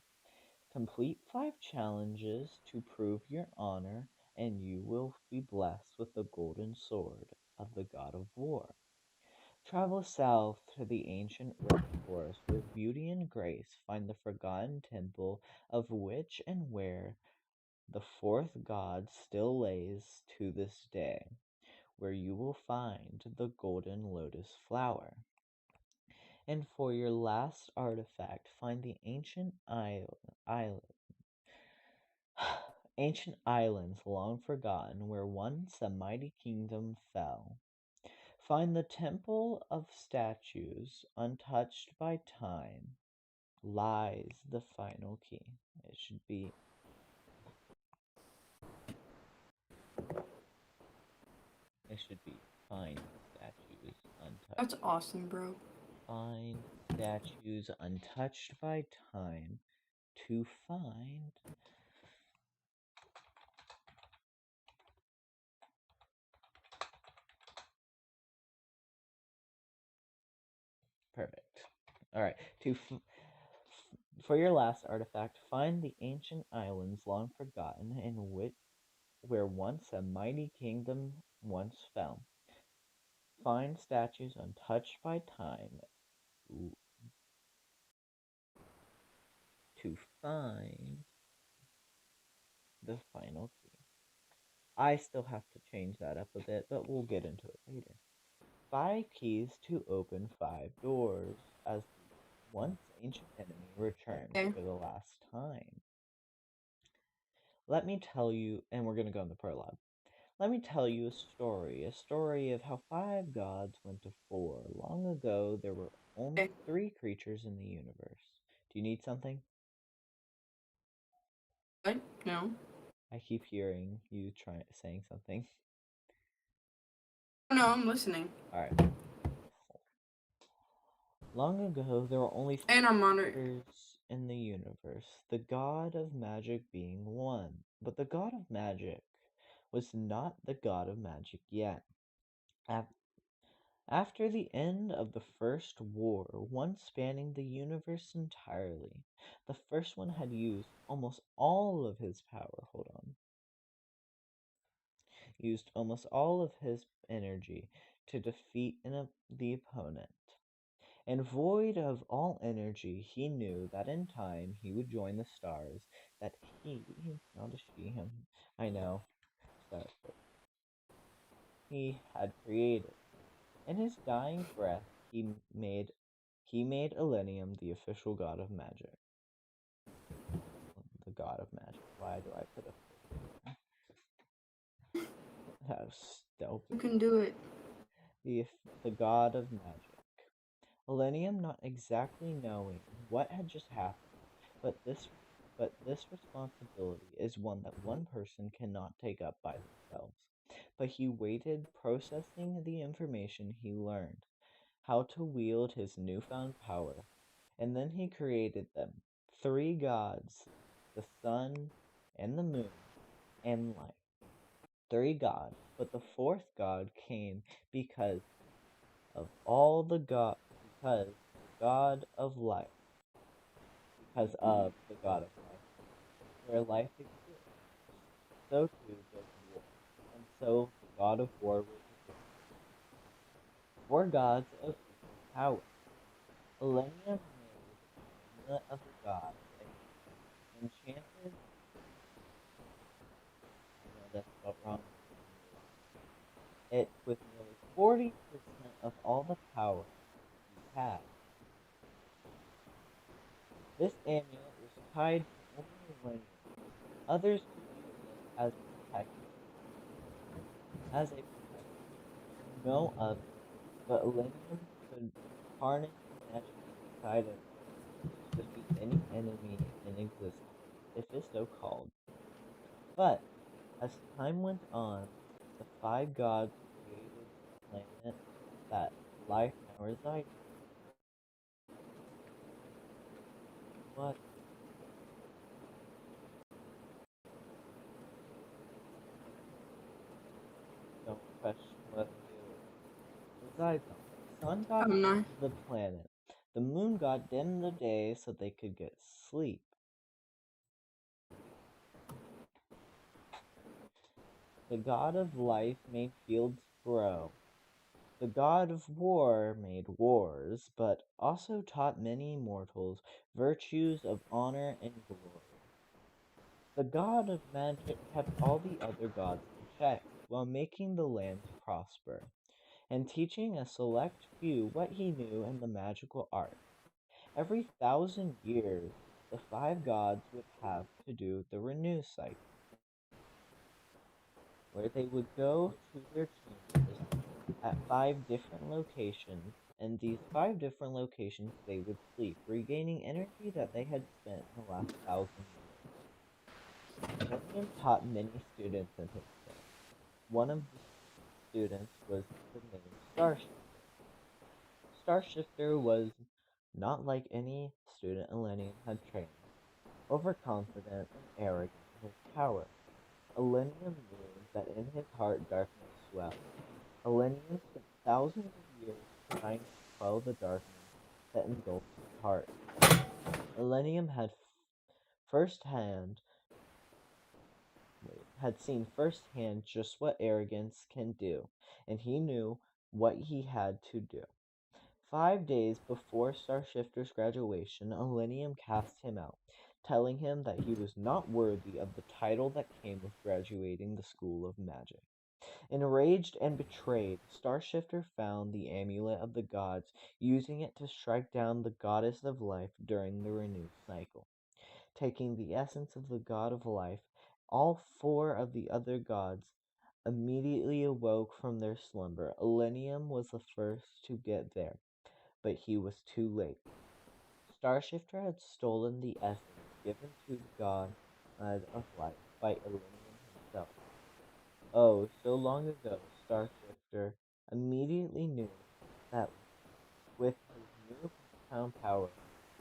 Complete 5 challenges to prove your honor, and you will be blessed with the golden sword of the god of war. Travel south to the ancient rainforest, where beauty and grace find the forgotten temple of which and where the 4th god still lays to this day, where you will find the golden lotus flower. And for your last artifact, find the ancient islands long forgotten, where once a mighty kingdom fell. Find the temple of statues, untouched by time, lies the final key. It should be find statues untouched. That's awesome, bro. Find statues untouched by time to find. Perfect. Alright, for your last artifact, find the ancient islands long forgotten, in which where once a mighty kingdom once fell. Find statues untouched by time to find the final key. I still have to change that up a bit, but we'll get into it later. 5 keys to open 5 doors as once ancient enemy returns for the last time. Let me tell you, and we're going to go in the prologue. Let me tell you a story of how 5 gods went to 4. Long ago, there were only 3 creatures in the universe. Do you need something? What? No. I keep hearing you saying something. No, I'm listening. Alright. Long ago, there were only 3 creatures in the universe, the god of magic being one. But the god of magic was not the god of magic yet. After the end of the first war, one spanning the universe entirely, the first one had used almost all of his power. Used almost all of his energy to defeat the opponent. And void of all energy, he knew that in time he would join the stars that not a she, him, I know, he had created. In his dying breath, he made Elenium the official god of magic. Why do I put a filter? That was You stupid. can do it. The god of magic. Millennium not exactly knowing what had just happened, but this responsibility is one that one person cannot take up by themselves. But he waited, processing the information he learned, how to wield his newfound power, and then he created them, three gods, the sun and the moon and light. Three gods, but the fourth god came because of all the god because the god of life because of the god of life. Where life exists, so too does war, and so the god of war was born. Four gods of equal power. Millennium made an amulet of the gods and enchanted. I know that's spelled wrong. It with nearly 40% of all the power he had. This amulet was tied to only Millennium. Others could use it as a protection. No other, but Millennium could harness the magic inside of it to defeat any enemy in existence, if it's so called. But as time went on, the five gods created the planet that life now resides in. What? Don't question whether he resides on. The sun god I'm not. heated the planet. The moon god dimmed the day so they could get sleep. The god of life made fields grow. The god of war made wars, but also taught many mortals virtues of honor and glory. The god of magic kept all the other gods in check while making the lands prosper, and teaching a select few what he knew in the magical art. Every 1,000 years, the five gods would have to do the renew cycle, where they would go to their chambers at five different locations, and these five different locations they would sleep, regaining energy that they had spent in the last 1,000 years. Millennium taught many students in his day. One of the students was the name Starshifter. Starshifter was not like any student Millennium had trained, overconfident and arrogant in his power. Millennium knew that in his heart darkness swelled. Millennium spent thousands of years trying to quell the darkness that engulfed his heart. Millennium firsthand had seen firsthand just what arrogance can do, and he knew what he had to do. 5 days before Starshifter's graduation, Millennium cast him out, telling him that he was not worthy of the title that came with graduating the School of Magic. Enraged and betrayed, Starshifter found the amulet of the gods, using it to strike down the goddess of life during the renew cycle. Taking the essence of the god of life, all four of the other gods immediately awoke from their slumber. Millennium was the first to get there, but he was too late. Starshifter had stolen the essence given to the god of life by Millennium himself. Oh, so long ago, Starshifter immediately knew that with his newfound power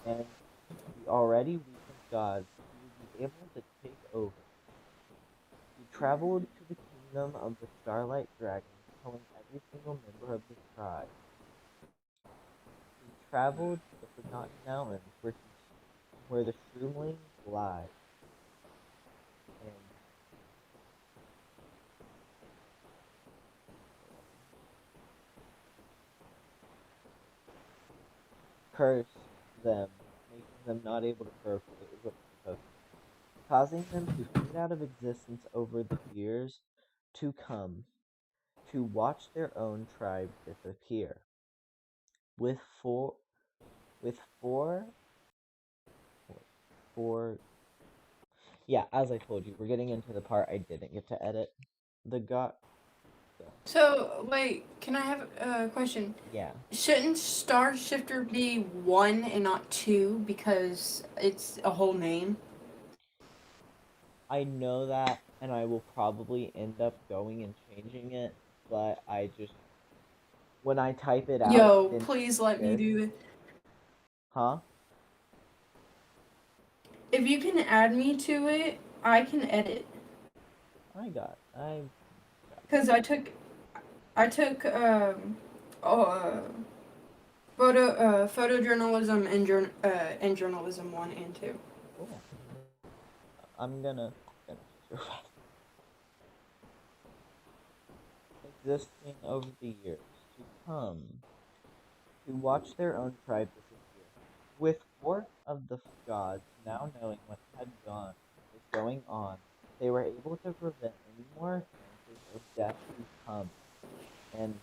and the already weakened gods, he would be able to take over. He traveled to the kingdom of the Starlight Dragons, killing every single member of the tribe. He traveled to the Forgotten Mountains where the Shroomlings lie, and cursed them, making them not able to procreate as what they're supposed to, causing them to fade out of existence over the years to come, to watch their own tribe disappear. With four, with four, Yeah, as I told you, we're getting into the part I didn't get to edit. The god. So, wait, can I have a question? Yeah. Shouldn't Star Shifter be 1 and not 2 because it's a whole name? I know that, and I will probably end up going and changing it, but I just when I type it out Yo, into please let me this, do it. huh? If you can add me to it, I can edit. I Cause I took oh, photojournalism and journalism 1 and 2. cool. I'm gonna finish this real fast. Existing over the years to come to watch their own tribe disappear. With four of the gods now knowing what was going on, they were able to prevent any more occurrences of death to come. And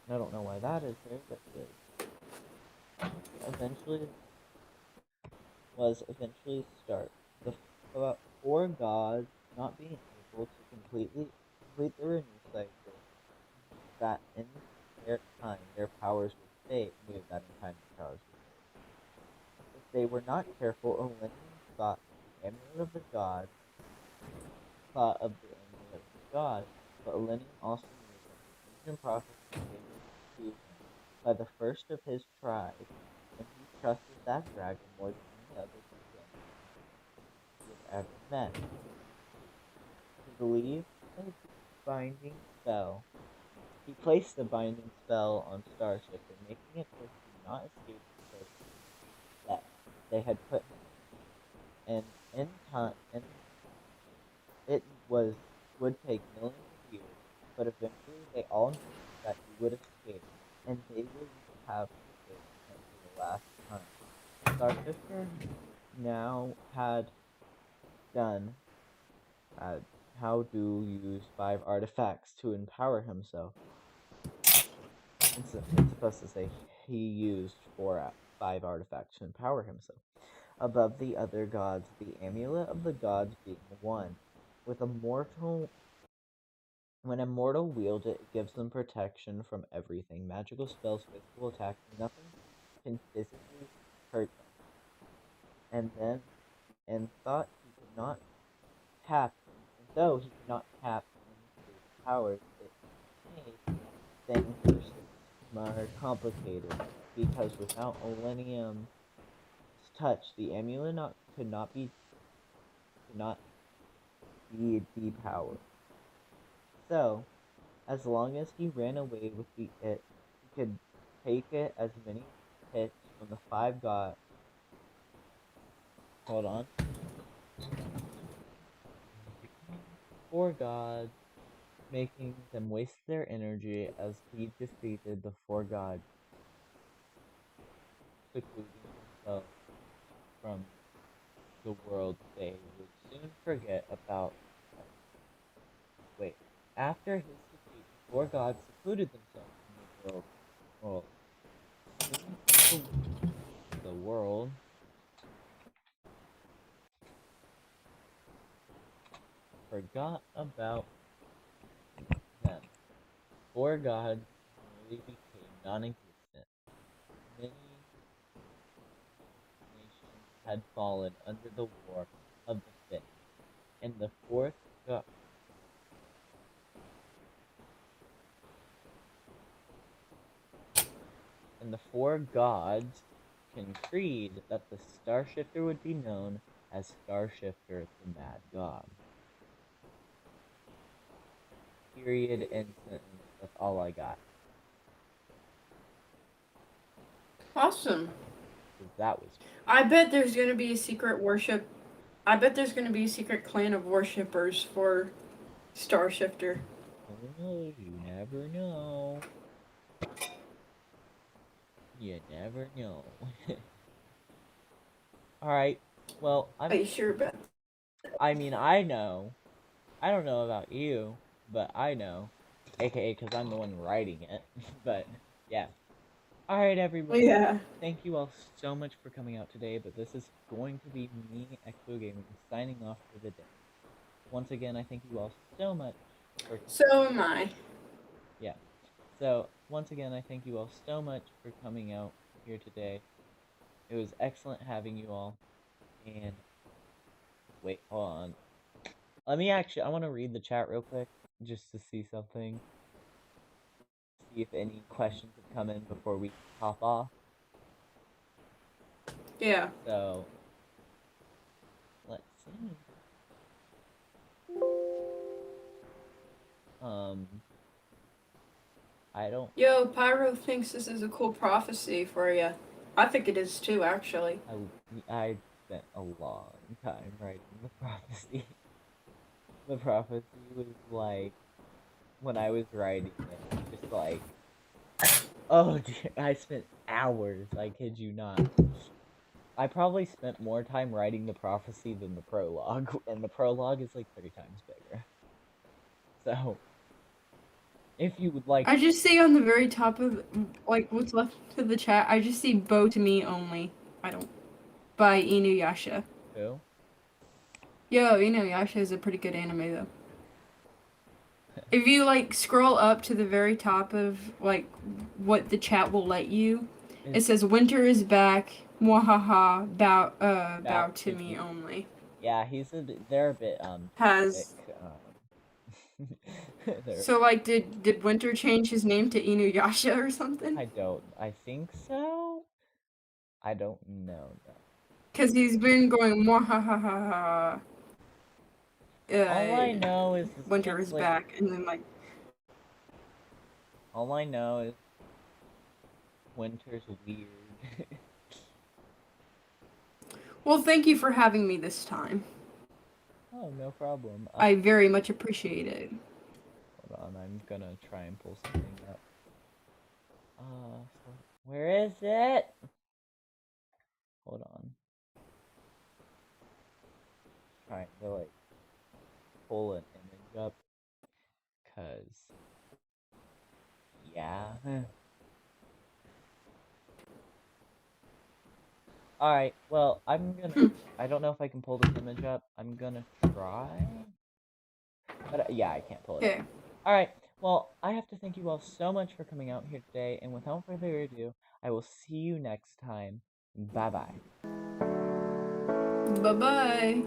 I don't know why that is there, but it is. Eventually start. The four gods not being able to complete the renew cycle, that in their time their powers would fade. Move that in time their powers would fade. If they were not careful, Olenium thought of the amulet of the god, but Olenium also knew that the ancient prophecy given to him by the first of his tribe, and he trusted that dragon more than any other being he had ever met. He believed the binding spell. He placed the binding spell on Starshifter, making it so he could not escape the prison that they had put him in. And in time, and it would take millions of years, but eventually they all knew that he would escape, and they would have to face him for the last time. Starshifter now had done had how to use 5 artifacts to empower himself. It's supposed to say he used 5 artifacts to empower himself. Above the other gods, the amulet of the gods being one. With a mortal When a mortal wields it, it gives them protection from everything. Magical spells, physical attacks, nothing can physically hurt them. And then and thought he could not tap and though he could not tap into its powers, it made things more complicated, because without Olenium's touch, the amulet could not be depowered. So, as long as he ran away with he could take it as many hits from the 5 god. Hold on. 4 gods, making them waste their energy as he defeated the 4 gods, secluding himself from the world. They would soon forget about him. Wait. After his defeat, the 4 gods secluded themselves from the world. Soon the world forgot about them. 4 gods nearly became non-existent. Many nations had fallen under the war of the fifth, and the fourth god and the 4 gods decreed that the Starshifter would be known as Starshifter the Mad God. Period and sentence. That's all I got. Awesome. Because that was I bet there's gonna be a secret worship. I bet there's gonna be a secret clan of worshippers for Starshifter. who knows? You never know. You never know. Alright. Well, Are you sure about that? I mean, I know. I don't know about you, but I know. AKA because I'm the one writing it. But, yeah. Alright, everybody. Yeah. Thank you all so much for coming out today, but this is going to be me, Expo Gaming, signing off for the day. Once again, I thank you all so much for So am I. yeah. So, once again, I thank you all so much for coming out here today. It was excellent having you all. And wait, hold on. I want to read the chat real quick just to see something. See if any questions have come in before we hop off. Yeah. So, let's see. I don't. Yo, Pyro thinks this is a cool prophecy for you. I think it is too, actually. I spent a long time writing the prophecy. The prophecy was like, when I was writing it, just like, oh dear, I spent hours, I kid you not. I probably spent more time writing the prophecy than the prologue, and the prologue is like 3 times bigger. So, if you would like. I just see on the very top of, like, what's left of the chat, I just see Bow to Me Only. I don't. By Inuyasha. Who? Yo, Inuyasha is a pretty good anime, though. If you, like, scroll up to the very top of, like, what the chat will let you, it says, Winter is back, mwahaha, bow to me only. Yeah, they're a bit, Has... So, like, did Winter change his name to Inuyasha or something? I think so? I don't know, though. Because he's been going mwahaha. All I know is Winter is back, and then, like... All I know is Winter's weird. Well, thank you for having me this time. Oh, no problem. I very much appreciate it. Hold on, I'm gonna try and pull something up. So where is it? Hold on. Trying to, like, pull an image up. 'Cause... yeah. Alright, well, I'm gonna... I don't know if I can pull this image up. I'm gonna try. But, yeah, I can't pull it up. Alright, well, I have to thank you all so much for coming out here today, and without further ado, I will see you next time. Bye-bye. Bye-bye.